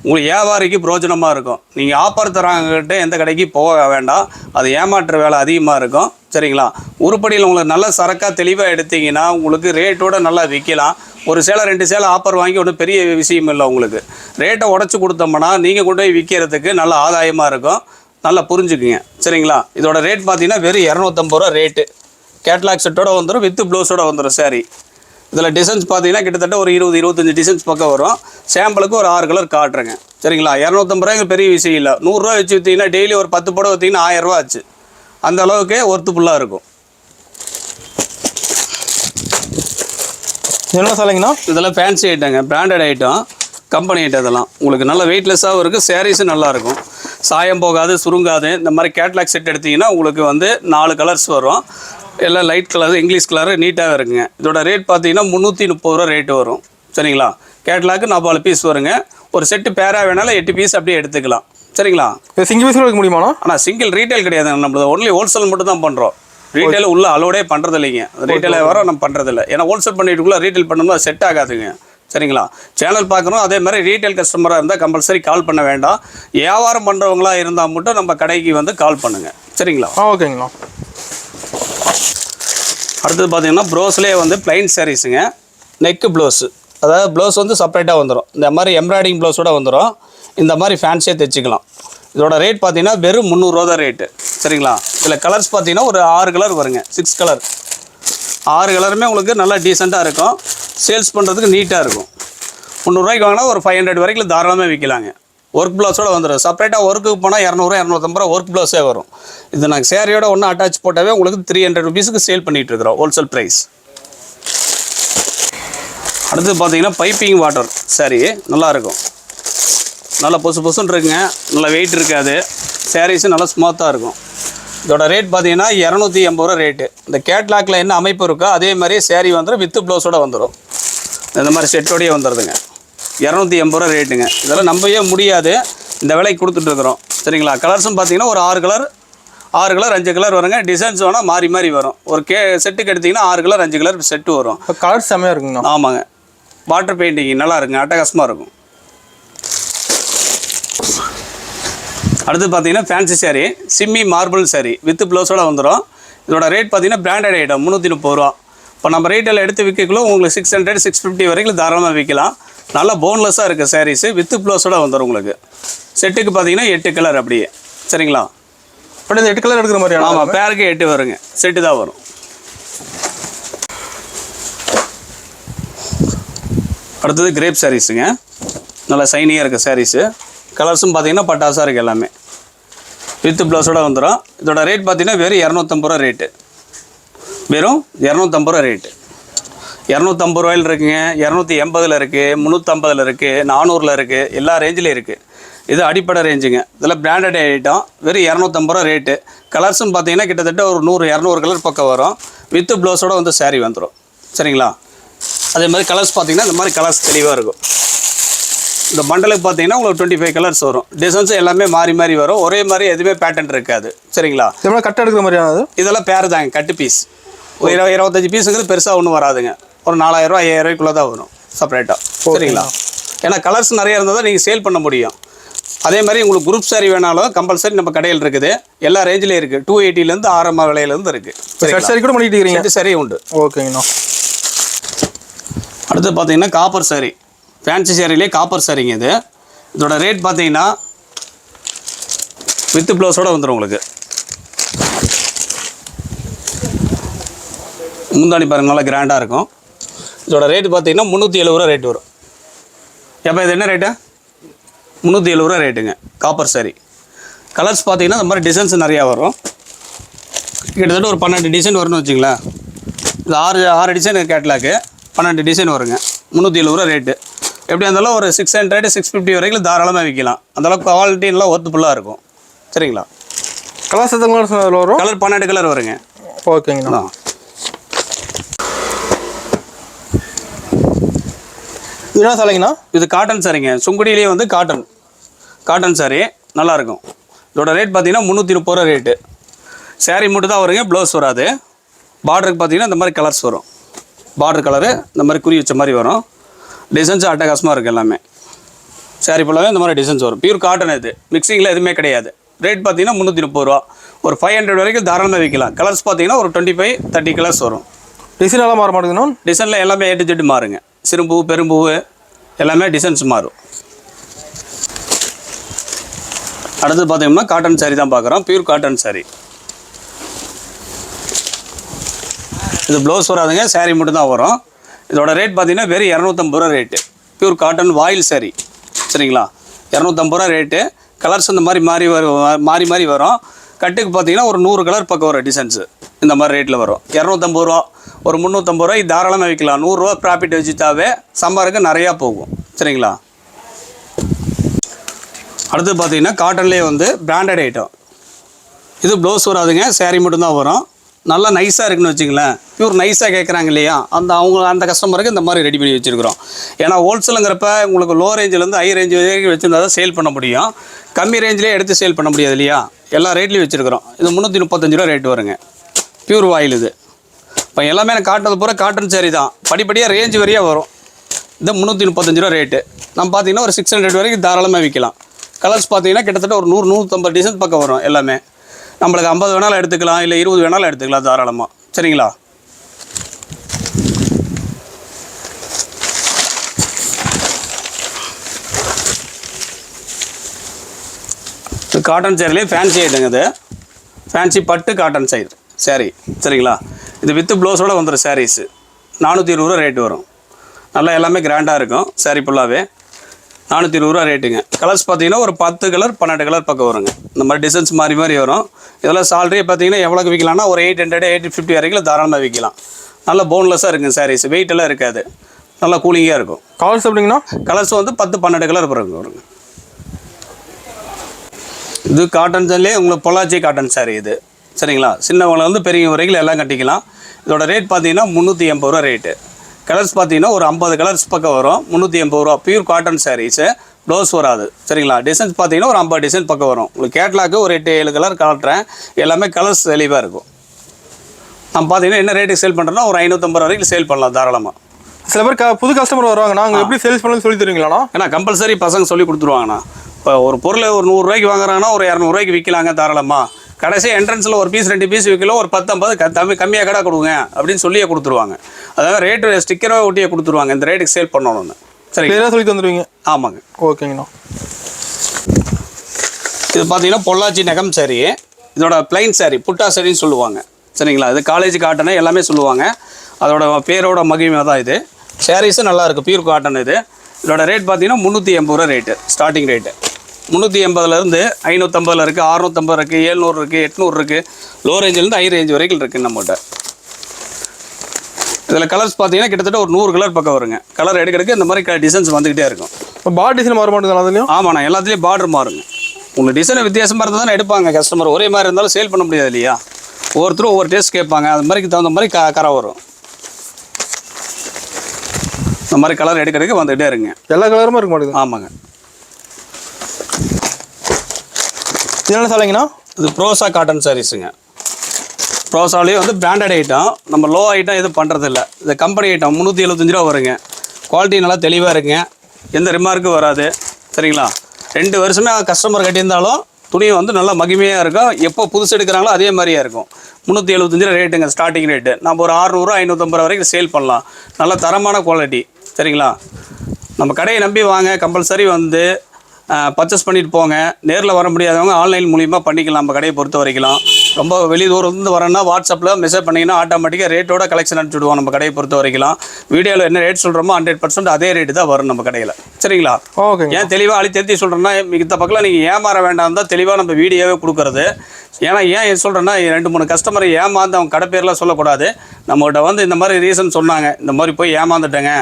உங்களுக்கு வியாபாரிக்கு பிரோஜனமாக இருக்கும். நீங்கள் ஆஃபர் தராங்கக்கிட்ட எந்த கடைக்கு போக வேண்டாம். அது ஏமாற்ற வேலை அதிகமாக இருக்கும். சரிங்களா? உருப்படியில் உங்களுக்கு நல்ல சரக்காக தெளிவாக எடுத்தீங்கன்னா உங்களுக்கு ரேட்டோட நல்லா விற்கலாம். ஒரு சேலை 2 சேலை ஆஃபர் வாங்கி ஒன்றும் பெரிய விஷயம் இல்லை. உங்களுக்கு ரேட்டை உடச்சி கொடுத்தோம்னா நீங்கள் கொண்டு போய் விற்கிறதுக்கு நல்ல ஆதாயமாக இருக்கும். நல்லா புரிஞ்சுக்குங்க. சரிங்களா? இதோட ரேட் பார்த்தீங்கன்னா வெறும் 250 ரூபா ரேட்டு. கேட்லாக் செட்டோட வந்துடும். வித் ப்ளவுஸோட வந்துடும் சாரி. இதில் டிசைன்ஸ் பார்த்தீங்கன்னா கிட்டத்தட்ட ஒரு 20-25 டிசைன்ஸ் பக்கம் வரும். சாம்பிளுக்கு ஒரு 6 கலர் காட்டுறேங்க. சரிங்களா? 250 ரூபாய்க்கு பெரிய விஷயம் இல்லை. 100 ரூபா வச்சு விற்றீங்கன்னா டெய்லி ஒரு 10 புடவை விற்றீங்கன்னா 1000 ரூபா ஆச்சு. அந்த அளவுக்கு ஒர்த்துஃபுல்லாக இருக்கும். என்ன சாலைங்கண்ணா? இதெல்லாம் ஃபேன்சி ஐட்டங்க. Branded item. Company item. இதெல்லாம் உங்களுக்கு நல்ல வெயிட்லெஸ்ஸாகவும் இருக்குது. சாரீஸும் நல்லாயிருக்கும். சாயம் போகாது, சுருங்காது. இந்த மாதிரி கேட்லாக் செட் எடுத்திங்கன்னா உங்களுக்கு வந்து 4 கலர்ஸ் வரும். எல்லாம் லைட் கலர், இங்கிலீஷ் கலரு நீட்டாக இருக்குங்க. இதோட ரேட் பார்த்தீங்கன்னா 330 ரூபா ரேட்டு வரும். சரிங்களா? கேட்லாக்கு 4 பீஸ் வருங்க. ஒரு செட்டு பேராக வேணாலும் 8 பீஸ் அப்படியே எடுத்துக்கலாம். சரிங்களா? சிங்கிள் பீஸ் வைக்க முடியுமாண்ணா? ஆனால் சிங்கிள் ரீட்டைல் கிடையாது. நம்மளது ஒன்லி ஹோல்சேல் மட்டும் தான் பண்ணுறோம். ரீட்டைல் உள்ள அலோடே பண்ணுறது இல்லைங்க. ரீட்டைலை வர நம்ம பண்ணுறதில்ல. ஏன்னா ஹோல்சேல் பண்ணிட்டுக்குள்ளே ரீட்டைல் பண்ணோம்னா செட் ஆகாதுங்க. சரிங்களா? சேனல் பார்க்குறோம். அதே மாதிரி ரீட்டைல் கஸ்டமராக இருந்தால் கம்பல்சரி கால் பண்ண வேண்டாம். வியாபாரம் பண்ணுறவங்களா இருந்தால் மட்டும் நம்ம கடைக்கு வந்து கால் பண்ணுங்கள். சரிங்களா? ஓகேங்களா. அடுத்தது பார்த்தீங்கன்னா ப்ளவுஸ்லேயே வந்து பிளைன் சாரீஸுங்க. Neck blouse. அதாவது ப்ளவுஸ் வந்து செப்பரேட்டாக வந்துடும். இந்த மாதிரி எம்ப்ராய்டிங் ப்ளவுஸோடு வந்துடும். இந்த மாதிரி ஃபேன்சியாக தைச்சிக்கலாம். இதோட ரேட் பார்த்தீங்கன்னா வெறும் 300 ரூபா தான் ரேட்டு. சரிங்களா? இதில் கலர்ஸ் பார்த்தீங்கன்னா ஒரு 6 கலர் வருங்க. 6 கலர், 6 கலருமே உங்களுக்கு நல்லா டீசெண்டாக இருக்கும். சேல்ஸ் பண்ணுறதுக்கு நீட்டாக இருக்கும். 300 ரூபாய்க்கு வாங்கினா ஒரு 500 வரைக்கும் தாராளமாக விற்கலாங்க. ஒர்க் ப்ளவுஸோடு வந்துடும். செப்பரேட்டாக ஒர்க்குக்கு போனால் 200 250 ரூபா ஒர்க் ப்ளவுஸே வரும். இது நாங்கள் சேரீயோட ஒன்று அட்டாச் போட்டாவே உங்களுக்கு 300 ருபீஸுக்கு சேல் பண்ணிகிட்டு இருக்கிறோம், ஹோல்சேல் ப்ரைஸ். அடுத்து பார்த்தீங்கன்னா பைப்பிங் வாட்டர் சாரி நல்லாயிருக்கும். நல்லா பொசுன்னு இருக்குங்க. நல்லா வெயிட் இருக்காது. சாரீஸும் நல்லா ஸ்மூத்தாக இருக்கும். இதோட ரேட் பார்த்தீங்கன்னா 280 ரூபா ரேட்டு. இந்த கேட்லாக்ல என்ன அமைப்பு இருக்கோ அதே மாதிரி சேரீ வந்துடும், வித்து ப்ளவுஸோடு வந்துடும். இந்த மாதிரி செட்டோடையே வந்துடுதுங்க. 280 ரூபா ரேட்டுங்க. இதெல்லாம் நம்பவே முடியாது, இந்த விலைக்கு கொடுத்துட்ருக்குறோம். சரிங்களா? கலர்ஸும் பார்த்தீங்கன்னா ஒரு 6 கலர் 5 கலர் வருங்க. டிசைன்ஸ் வேணால் மாறி வரும். ஒரு செட்டுக்கு எடுத்திங்கன்னா 6 கலர் 5 கலர் செட்டு வரும். இப்போ கலர் செம்மையாக இருக்குங்கண்ணா. ஆமாங்க. வாட்டர் பெயிண்டிங் நல்லா இருக்குங்க, அட்டகாசமாக இருக்கும். அடுத்து பார்த்தீங்கன்னா ஃபேன்சி சாரீ, சிம்மி மார்பிள் சாரீ வித் ப்ளவுஸோடு வந்துடும். இதோட ரேட் பார்த்தீங்கன்னா பிராண்டட் ஐட்டம் 330 ரூபா. இப்போ நம்ம ரேட்டில் எடுத்து விற்கக்குள்ள உங்களுக்கு 600 650 வரைக்கும் தாராளமாக விற்கலாம். நல்லா போன்லெஸ்ஸாக இருக்குது சாரீஸு, வித் ப்ளவுஸோடு வந்துடும் உங்களுக்கு. செட்டுக்கு பார்த்தீங்கன்னா 8 கலர் அப்படியே. சரிங்களா? பட் இந்த 8 கலர் எடுக்கிற மாதிரி? ஆமாம், பேருக்கு 8 வருங்க. செட்டு தான் வரும். அடுத்தது கிரேப் சாரீஸுங்க. நல்லா சைனியாக இருக்குது சாரீஸு. கலர்ஸும் பார்த்தீங்கன்னா பட்டாசாக இருக்குது எல்லாமே. வித் ப்ளவுஸோடு வந்துடும். இதோட ரேட் பார்த்தீங்கன்னா வெறும் 250 ரூபா ரேட்டு. வெறும் 250 ரூபா ரேட்டு. 250 ரூபாயில் இருக்குங்க, 280 இருக்குது, 350 இருக்குது, 400 இருக்குது, எல்லா ரேஞ்சிலையும் இருக்குது. இது அடிப்படை ரேஞ்சுங்க. இதில் பிராண்டட் ஐட்டம். வெறும் 250 ரூபா ரேட்டு. கலர்ஸும் பார்த்தீங்கன்னா கிட்டத்தட்ட ஒரு 100 200 கலர் பக்கம் வரும். வித்து ப்ளவுஸோடு வந்து சாரீ வந்துடும். சரிங்களா? அதே மாதிரி கலர்ஸ் பார்த்தீங்கன்னா இந்த மாதிரி கலர்ஸ் தெளிவாக இருக்கும். இந்த பண்டலுக்கு பார்த்தீங்கன்னா உங்களுக்கு 25 கலர்ஸ் வரும். டிசைன்ஸ் எல்லாமே மாறி வரும். ஒரே மாதிரி எதுவுமே பேட்டர்ன் இருக்காது. சரிங்களா? இதெல்லாம் கட் எடுக்கிற மாதிரியானது? இதெல்லாம் பேர் தாங்க, கட்டு பீஸ். ஒரு 25 பீஸுங்கிறது பெருசாக ஒன்றும் வராதுங்க. ஒரு 4000 ரூபா 5000 ரூபாய்க்குள்ளே தான் வரும் செப்பரேட்டாக. சரிங்களா? ஏன்னா கலர்ஸ் நிறைய இருந்தால் தான் நீங்கள் சேல் பண்ண முடியும். அதே மாதிரி உங்களுக்கு குரூப் சாரி வேணாலும் கம்பல்சரி நம்ம கடையில் இருக்குது. எல்லா ரேஞ்சிலையும் இருக்குது. 280லேருந்து ஆரம்ப விலையிலேருந்து இருக்குது. சரி கூட பண்ணிட்டு இருக்கிறீங்க? சரி உண்டு. ஓகேங்கண்ணா. அடுத்து பார்த்தீங்கன்னா காப்பர் சாரி. ஃபேன்சி சாரிலே காப்பர் சாரிங்க இது. இதோட ரேட் பார்த்தீங்கன்னா வித் ப்ளவுஸோடு வந்துடும் உங்களுக்கு. முந்தாணி பாருங்க நல்லா கிராண்டாக இருக்கும். இதோட ரேட்டு பார்த்தீங்கன்னா 370 ரூபா ரேட் வரும். எப்போ இது என்ன ரேட்டு? 370 ரூபா ரேட்டுங்க காப்பர் சாரி. கலர்ஸ் பார்த்தீங்கன்னா இந்த மாதிரி டிசைன்ஸ் நிறையா வரும். கிட்டத்தட்ட ஒரு 12 டிசைன் வரும்னு வச்சுங்களேன். இது 6 டிசைன் கேட்லாக்கு 12 டிசைன் வருங்க. 370 ரூபா ரேட்டு. எப்படியா இருந்தாலும் ஒரு 600 650 வரைக்கும் தாராளமாக விற்கலாம். அந்தளவுக்கு குவாலிட்டி நல்லா ஒர்த்துஃபுல்லாக இருக்கும். சரிங்களா? கலர்ஸ் எத்தனை கலர் வரும்? கலர் 12 கலர் வருங்க. ஓகேங்கண்ணா. இது என்ன சாரிங்கண்ணா? இது காட்டன் சாரிங்க. சுங்குடியிலேயே வந்து காட்டன் சாரி நல்லாயிருக்கும். இதோட ரேட் பார்த்தீங்கன்னா 330 ரூபா ரேட்டு. சாரி மட்டும் தான் வருங்க, ப்ளவுஸ் வராது. பார்டருக்கு பார்த்தீங்கன்னா இந்த மாதிரி கலர்ஸ் வரும். பார்டர் கலரு இந்த மாதிரி குறி வச்ச மாதிரி வரும். டிசைன்ஸ் அட்டகாசமாக இருக்குது எல்லாமே. சாரி ஃபுல்லாகவே இந்த மாதிரி டிசைன்ஸ் வரும். பியூர் காட்டன் இது. மிக்சிங்கில் எதுவுமே கிடையாது. ரேட் பார்த்தீங்கன்னா 330 ரூபா. ஒரு 500 வரைக்கும் தாராளமாக விற்கலாம். கலர்ஸ் பார்த்தீங்கன்னா ஒரு 25 30 கலர்ஸ் வரும். டிசைன் எல்லாம் மாற மாட்டேங்குதுண்ணா? டிசைனில் எல்லாமே A to Z மாறுங்க. சிறும்பூ பெரும்பூ எல்லாமே டிசைன்ஸ் மாறும். அடுத்து பார்த்தீங்கன்னா காட்டன் சாரி தான் பார்க்குறோம். Pure cotton sorry. இது ப்ளவுஸ் வராதுங்க, சாரி மட்டும் தான் வரும். இதோட ரேட் பார்த்தீங்கன்னா வெறும் 250 ரூபா ரேட்டு. பியூர் காட்டன் வாயில் சாரி. சரிங்களா? 250 ரூபா ரேட்டு. கலர்ஸ் இந்த மாதிரி மாறி வரும். கட்டுக்கு பார்த்தீங்கன்னா ஒரு 100 கலர் பக்கம் வரும் டிசைன்ஸு. இந்த மாதிரி ரேட்டில் வரும். 250 ரூபா ஒரு 350 ரூபாய்க்கு தாராளமாக விற்கலாம். 100 ரூபா ப்ராஃபிட் வச்சுட்டாவே சம்பாருக்கு நிறையா போகும். சரிங்களா? அடுத்து பார்த்தீங்கன்னா காட்டன்லேயே வந்து பிராண்டட் ஐட்டம். இது ப்ளவுஸ் வராதுங்க, சாரி மட்டும்தான் வரும். நல்லா நைஸாக இருக்குன்னு வச்சுங்களேன். பியூர் நைஸாக கேட்குறாங்க இல்லையா, அந்த கஸ்டமருக்கு இந்த மாதிரி ரெடி பண்ணி வச்சுருக்கிறோம். ஏன்னா ஹோல்சேலுங்கிறப்ப உங்களுக்கு லோ ரேஞ்சிலேருந்து ஹை ரேஞ்ச் வரைக்கும் வச்சுருந்தா தான் சேல் பண்ண முடியும். கம்மி ரேஞ்சிலே எடுத்து சேல் பண்ண முடியாது இல்லையா. எல்லா ரேட்லேயும் வச்சுருக்கிறோம். இது 335 ரூபா ரேட் வருங்க. பியூர் வாயில் இது. இப்போ எல்லாமே நான் காட்டுறது பூரா காட்டன் சாரி தான். படிப்படியாக ரேஞ்ச் வரையாக வரும். இது 335 ரூபா ரேட்டு. நம்ம பார்த்தீங்கன்னா ஒரு 600 வரைக்கும் தாராளமாக விற்கலாம். கலர்ஸ் பார்த்தீங்கன்னா கிட்டத்தட்ட ஒரு 100 150 டிசைன் பக்கம் வரும் எல்லாமே. நம்மளுக்கு 50 வேணாலும் எடுத்துக்கலாம், இல்லை 20 வேணாலும் எடுத்துக்கலாம் தாராளமாக. சரிங்களா? இது காட்டன் சேரீலேயே ஃபேன்சி ஐட்டங்க. இது ஃபேன்சி பட்டு காட்டன் சேரீ சரிங்களா. இது வித்து ப்ளவுஸோடு வந்துடும். சாரீஸு 420 ரூபா ரேட்டு வரும். நல்லா எல்லாமே கிராண்டாக இருக்கும். சாரீ ஃபுல்லாகவே 420 ரூபா ரேட்டுங்க. கலர்ஸ் பார்த்தீங்கன்னா ஒரு 10 கலர் 12 கலர் பக்கம் வருங்க. இந்த மாதிரி டிசைன்ஸ் மாறி வரும். இதெல்லாம் சாலரியே பார்த்தீங்கன்னா எவ்வளோக்கு விற்கலாம்னா ஒரு 800 850 வரைக்கும் தாராளமாக விற்கலாம். நல்லா போன்லெஸ்ஸாக இருக்குங்க சாரீஸ். வெயிட் எல்லாம் இருக்காது. நல்லா கூலிங்காக இருக்கும். கலர்ஸ் எப்படிங்கண்ணா? கலர்ஸ் வந்து 10 12 கலர் வருங்க. இது காட்டன்லேயே உங்களுக்கு பொள்ளாச்சி காட்டன் சாரீ இது சரிங்களா. சின்னவங்களை வந்து பெரியவங்க வரைக்கும் எல்லாம் கட்டிக்கலாம். இதோட ரேட் பார்த்தீங்கன்னா 380 ரூபா ரேட்டு. கலர்ஸ் பார்த்தீங்கன்னா ஒரு 50 கலர்ஸ் பக்கம் வரும். 380 ரூபா பியூர் காட்டன் சாரீஸு. ப்ளவுஸ் வராது சரிங்களா. டிசைன்ஸ் பார்த்தீங்கன்னா ஒரு 50 டிசைன் பக்கம் வரும். உங்களுக்கு கேட்லாக்கு ஒரு 8 7 கலர் காட்டுறேன். எல்லாமே கலர்ஸ் தெளிவாக இருக்கும். நம்ம பார்த்தீங்கன்னா என்ன ரேட்டுக்கு சேல் பண்ணுறோன்னா ஒரு 550 வரைக்கும் சேல் பண்ணலாம் தாராளமாக. சில பேர் புது கஸ்டமர் வருவாங்க. நாங்கள் எப்படி சேல்ஸ் பண்ணலாம் சொல்லி தருவீங்களாண்ணா? ஏன்னா கம்பல்சரி பசங்க சொல்லி கொடுத்துருவாங்கண்ணா. இப்போ ஒரு பொருளை ஒரு 100 ரூபாய்க்கு வாங்குறாங்கன்னா ஒரு 200 ரூபாய்க்கு விற்கலாங்க தாராளமாக. கடைசி என்ட்ரன்ஸில் ஒரு பீஸ் 2 பீஸ் விற்கலாம். ஒரு 10 50 கம்மியாக கடை கொடுங்க அப்படின்னு சொல்லியே கொடுத்துருவாங்க. அதாவது ரேட்டு ஸ்டிக்கராக ஒட்டியே கொடுத்துருவாங்க. இந்த ரேட்டுக்கு சேல் பண்ணணும்னு சரி சொல்லி தந்துடுவீங்க. ஆமாங்க. ஓகேங்கண்ணா. இது பார்த்தீங்கன்னா பொள்ளாச்சி நகம் சாரி. இதோட பிளைன் சாரி புட்டா சாரின்னு சொல்லுவாங்க சரிங்களா. இது காலேஜ் காட்டனு எல்லாமே சொல்லுவாங்க. அதோட பேரோட மகிமை தான் இது. சாரீஸும் நல்லாயிருக்கும். பியூர் காட்டன் இது. இதோட ரேட் பார்த்தீங்கன்னா 380 ரூபா ரேட்டு. ஸ்டார்டிங் ரேட்டு 380லேருந்து 550 இருக்குது, 650 இருக்குது, 700 இருக்குது, 800 இருக்குது. லோ ரேஞ்சிலேருந்து ஹை ரேஞ்ச் வரைக்கும் இருக்குது நம்மகிட்ட. இதில் கலர்ஸ் பார்த்தீங்கன்னா கிட்டத்தட்ட ஒரு 100 கலர் பக்கம் வருங்க. கலர் எடுக்கிறதுக்கு இந்த மாதிரி டிசைன்ஸ் வந்துக்கிட்டே இருக்கும். இப்போ பார்டர் டிசைன் மாற மாட்டேங்குது அதுலேயும்? ஆமாண்ணா, எல்லாத்துலேயும் பார்டர் மாறுங்க. உங்களுக்கு டிசைனை வித்தியாசமாக இருந்தால் தானே எடுப்பாங்க கஸ்டமர். ஒரே மாதிரி இருந்தாலும் சேல் பண்ண முடியாது இல்லையா. ஒவ்வொருத்தரும் ஒவ்வொரு டேஸ்ட் கேட்பாங்க. அது மாதிரிக்கு தகுந்த மாதிரி கரை வரும். இந்த மாதிரி கலர் எடுக்கிறதுக்கு வந்துகிட்டே இருங்க. எல்லா கலருமே இருக்க மாட்டேங்குது. ஆமாங்க. என்ன சாலைங்கண்ணா? இது ப்ரோசா காட்டன் சாரீஸுங்க. ப்ரோசாலேயே வந்து பிராண்டட் ஐட்டம். நம்ம லோ ஐட்டம் எதுவும் பண்ணுறதில்ல. இது கம்பெனி ஐட்டம் 375 ரூபா வருங்க. குவாலிட்டி நல்லா தெளிவாக இருக்குங்க. எந்த ரிமார்க்கும் வராது சரிங்களா. 2 வருஷமே கஸ்டமர் கட்டியிருந்தாலும் துணி வந்து நல்லா மகிமையாக இருக்கும். எப்போ புதுசு எடுக்கிறாங்களோ அதே மாதிரியே இருக்கும். 375 ரூபா ரேட்டுங்க ஸ்டார்டிங் ரேட்டு. நம்ம ஒரு 600 550 வரைக்கும் சேல் பண்ணலாம். நல்ல தரமான குவாலிட்டி சரிங்களா. நம்ம கடையை நம்பி வாங்க. கம்பல்சரி வந்து பர்ச்சேஸ் பண்ணிட்டு போங்க. நேரில் வர முடியாதவங்க ஆன்லைன் மூலிமா பண்ணிக்கலாம். நம்ம கடையை பொறுத்த வரைக்கும் ரொம்ப வெளி தூரத்துலேருந்து வரேன்னா வாட்ஸ்அப்பில் மெசேஜ் பண்ணிங்கன்னா ஆட்டோமேட்டிக்காக ரேட்டோட கலெக்ஷன் அனுப்பிச்சுடுவோம். நம்ம கடையை பொறுத்த வரைக்கும் வீடியோவில் என்ன ரேட் சொல்கிறோமோ 100% அதே ரேட்டு தான் வரும் நம்ம கடையில் சரிங்களா. ஓகே. ஏன் தெளிவாக திருத்தி சொல்கிறேன்னா மித்த பக்கம் நீங்கள் ஏமாற வேண்டாம் தான் தெளிவாக நம்ம வீடியோவே கொடுக்குறது. ஏன்னா ஏன் சொல்கிறேன்னா 2-3 கஸ்டமர் ஏமாந்து அவங்க கடை பேர்லாம் சொல்லக்கூடாது. நம்மகிட்ட வந்து இந்த மாதிரி ரீசன் சொன்னாங்க. இந்த மாதிரி போய் ஏமாந்துட்டேங்க,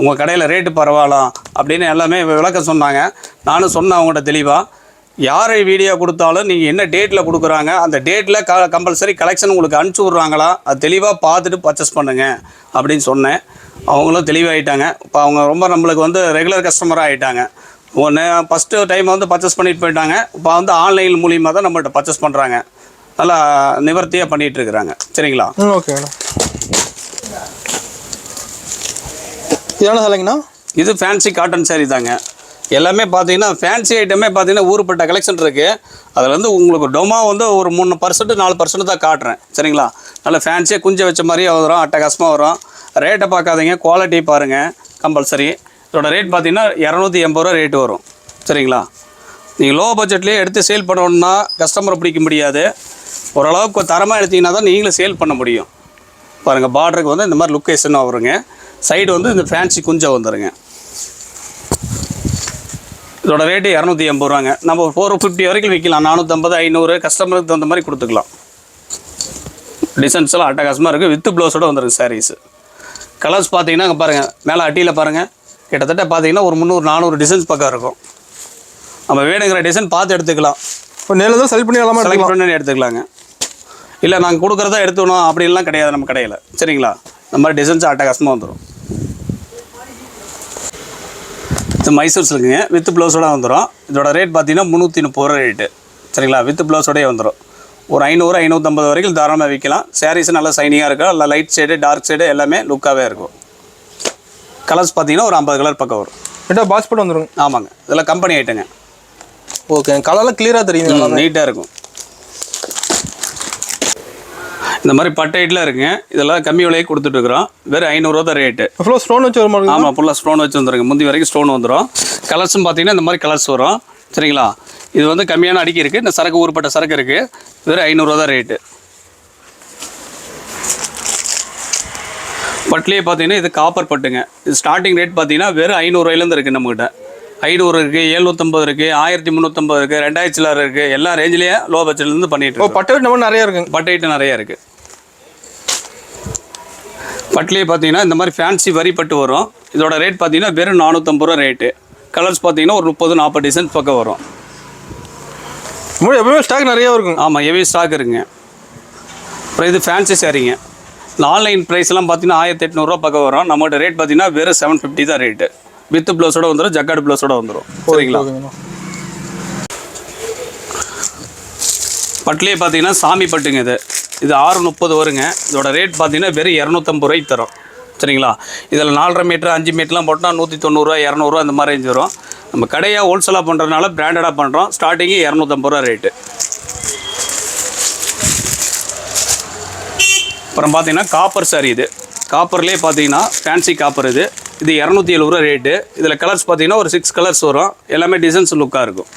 உங்கள் கடையில் ரேட்டு பரவாயில்லாம் அப்படின்னு எல்லாமே விளக்கம் சொன்னாங்க. நானும் சொன்னேன் அவங்கள்ட்ட தெளிவாக. யார் வீடியோ கொடுத்தாலும் நீங்கள் என்ன டேட்டில் கொடுக்குறாங்க அந்த டேட்டில் கம்பல்சரி கலெக்ஷன் உங்களுக்கு அனுப்பிச்சி விட்றாங்களா அது தெளிவாக பார்த்துட்டு பர்ச்சேஸ் பண்ணுங்கள் அப்படின்னு சொன்னேன். அவங்களும் தெளிவாகிட்டாங்க. இப்போ அவங்க ரொம்ப நம்மளுக்கு வந்து ரெகுலர் கஸ்டமராக ஆகிட்டாங்க. ஒன்று ஃபஸ்ட்டு டைம் வந்து பர்ச்சேஸ் பண்ணிட்டு போயிட்டாங்க. இப்போ வந்து ஆன்லைன் மூலியமாக தான் நம்மள்ட்ட பர்ச்சேஸ் பண்ணுறாங்க. நல்லா நிவர்த்தியாக பண்ணிகிட்டு இருக்கிறாங்க சரிங்களா. ஓகேண்ணா. என்ன சாலைங்கண்ணா? இது ஃபேன்சி காட்டன் சாரீ தாங்க. எல்லாமே பார்த்தீங்கன்னா ஃபேன்சி ஐட்டமே பார்த்தீங்கன்னா ஊருப்பட்ட கலெக்ஷன் இருக்குது. அதில் வந்து உங்களுக்கு டொமா வந்து ஒரு 3% 4% தான் காட்டுறேன் சரிங்களா. நல்லா ஃபேன்சியாக குஞ்ச வச்ச மாதிரியே வரும். அட்டகாசமாக வரும். ரேட்டை பார்க்காதீங்க, குவாலிட்டி பாருங்கள் கம்பல்சரி. இதோட ரேட் பார்த்தீங்கன்னா 280 ரூபா ரேட்டு வரும் சரிங்களா. நீங்கள் லோ பட்ஜெட்லேயே எடுத்து சேல் பண்ணணுன்னா கஸ்டமரை பிடிக்க முடியாது. ஓரளவுக்கு தரமாக எடுத்திங்கன்னா தான் நீங்களும் சேல் பண்ண முடியும். பாருங்கள் பார்டருக்கு வந்து இந்த மாதிரி லுக்கேஷனாக வருங்க. சைடு வந்து இந்த ஃபேன்சி குஞ்சை வந்துடுங்க. இதோட ரேட்டு 280 ரூபாங்க. நம்ம 450 வரைக்கும் விற்கலாம். 450 500 கஸ்டமருக்கு தகுந்த மாதிரி கொடுத்துக்கலாம். டிசைன்ஸ் எல்லாம் அட்டகாசமாக இருக்குது. வித்து ப்ளவுஸோடு வந்துருக்கு சாரீஸு. கலர்ஸ் பார்த்தீங்கன்னா அங்கே பாருங்கள், மேலே அட்டியில் பாருங்கள். கிட்டத்தட்ட பார்த்தீங்கன்னா ஒரு 300 400 டிசைன்ஸ் பக்கம் இருக்கும். நம்ம வேணுங்கிற டிசைன் பார்த்து எடுத்துக்கலாம். இப்போ நேரில் தான் செலக்ட் பண்ணி எடுத்துக்கலாங்க. இல்லை நாங்கள் கொடுக்குறதா எடுத்துக்கணும் அப்படின்லாம் கிடையாது நம்ம கடையில் சரிங்களா. இந்த மாதிரி டிசைன்ஸ் அட்டகாசமாக வந்துடும். இது மைசூர் சில்க்குங்க. வித் ப்ளவுஸோட வந்துடும். இதோட ரேட் பார்த்தீங்கன்னா 330 ரூபா ரேட்டு சரிங்களா. வித் ப்ளவுஸோடய வந்துடும். ஒரு 500 550 வரைக்கும் தாராளமாக விற்கலாம். சாரீஸ் நல்லா சைனிங்காக இருக்கும். நல்லா லைட் ஷேடு டார்க் ஷேடு எல்லாமே லுக்காகவே இருக்கும். கலர்ஸ் பார்த்தீங்கன்னா ஒரு 50 கலர் பக்கம் வரும். ரெண்டாக பாஸ் போட்டு வந்துடும். ஆமாங்க, இதெல்லாம் கம்பெனி ஐட்டங்க. ஓகே. கலர்லாம் கிளியராக தெரியும், நீட்டாக இருக்கும். இந்த மாதிரி பட்டைட்டில் இருக்குங்க. இதெல்லாம் கம்மி விலையை கொடுத்துட்ருக்குறோம். வெறும் 500 தான் ரேட்டு. ஃபுல்லாக ஸ்டோன் வச்சு வர மாதிரி. ஆமாம், ஃபுல்லாக ஸ்டோன் வச்சு வந்துருங்க. முந்தி வரைக்கும் ஸ்டோன் வந்துடும். கலர்ஸும் பார்த்தீங்கன்னா இந்த மாதிரி கலர்ஸ் வரும். சரிங்களா? இது வந்து கம்மியான அடிக்கி இருக்குது. இந்த சரக்கு ஊறுப்பட்ட சரக்கு இருக்குது. வெறும் 500 தான் ரேட்டு. பட்லேயே பார்த்தீங்கன்னா இது காப்பர் பட்டுங்க. இது ஸ்டார்டிங் ரேட் பார்த்தீங்கன்னா வெறும் 500 ரூபாயிலேருந்து இருக்குது நம்மகிட்ட. 500 இருக்குது, 750 இருக்குது, 1350 இருக்குது, 2000 சில்லர் இருக்குது. எல்லா ரேஞ்சிலேயே லோ பட்ஜெட்லேருந்து பண்ணிட்டு இருக்கோம். பட்டை நம்ம நிறைய இருக்குங்க. பட்டை ஐட்டம் நிறையா இருக்குது. பட்லேயே பார்த்தீங்கன்னா இந்த மாதிரி ஃபேன்சி வரி பட்டு வரும். இதோட ரேட் பார்த்தீங்கன்னா வெறும் 450 ரூபா ரேட்டு. கலர்ஸ் பார்த்தீங்கன்னா ஒரு 30-40 டிசைன்ஸ் பக்கம் வரும். எப்பவுமே ஸ்டாக் நிறையா இருக்கும். ஆமாம், ஹெவி ஸ்டாக் இருக்குங்க. அப்புறம் இது ஃபேன்சி சாரீங்க. இந்த ஆன்லைன் ப்ரைஸ்லாம் பார்த்தீங்கன்னா 1800 ரூபா பக்கம் வரும். நம்மகிட்ட ரேட் பார்த்தீங்கன்னா வெறும் 750 தான் ரேட்டு. வித் ப்ளவுஸோட வந்துடும், ஜக்கார்டு ப்ளவுஸோட வந்துடும். சரிங்களா? பட்லேயே பார்த்தீங்கன்னா சாமி பட்டுங்க. இது 630 வருங்க. இதோட ரேட் பார்த்தீங்கன்னா வெறும் 250 ரூபாய்க்கு தரும். சரிங்களா? இதில் 4.5 மீட்டர் 5 மீட்டர்லாம் போட்டால் 190 ரூபா 200 அந்த மாதிரி ரேஞ்ச் வரும். நம்ம கடையாக ஹோல்சேலாக பண்ணுறதுனால பிராண்டடாக பண்ணுறோம். ஸ்டார்டிங்கு 250 ரூபா ரேட்டு. அப்புறம் பார்த்தீங்கன்னா காப்பர் சாரி. இது காப்பர்லேயே பார்த்தீங்கன்னா ஃபேன்சி காப்பர். இது 270 ரூபா ரேட்டு. இதில் கலர்ஸ் பார்த்தீங்கன்னா ஒரு 6 கலர்ஸ் வரும். எல்லாமே டிசைன்ஸ் லுக்காக இருக்கும்.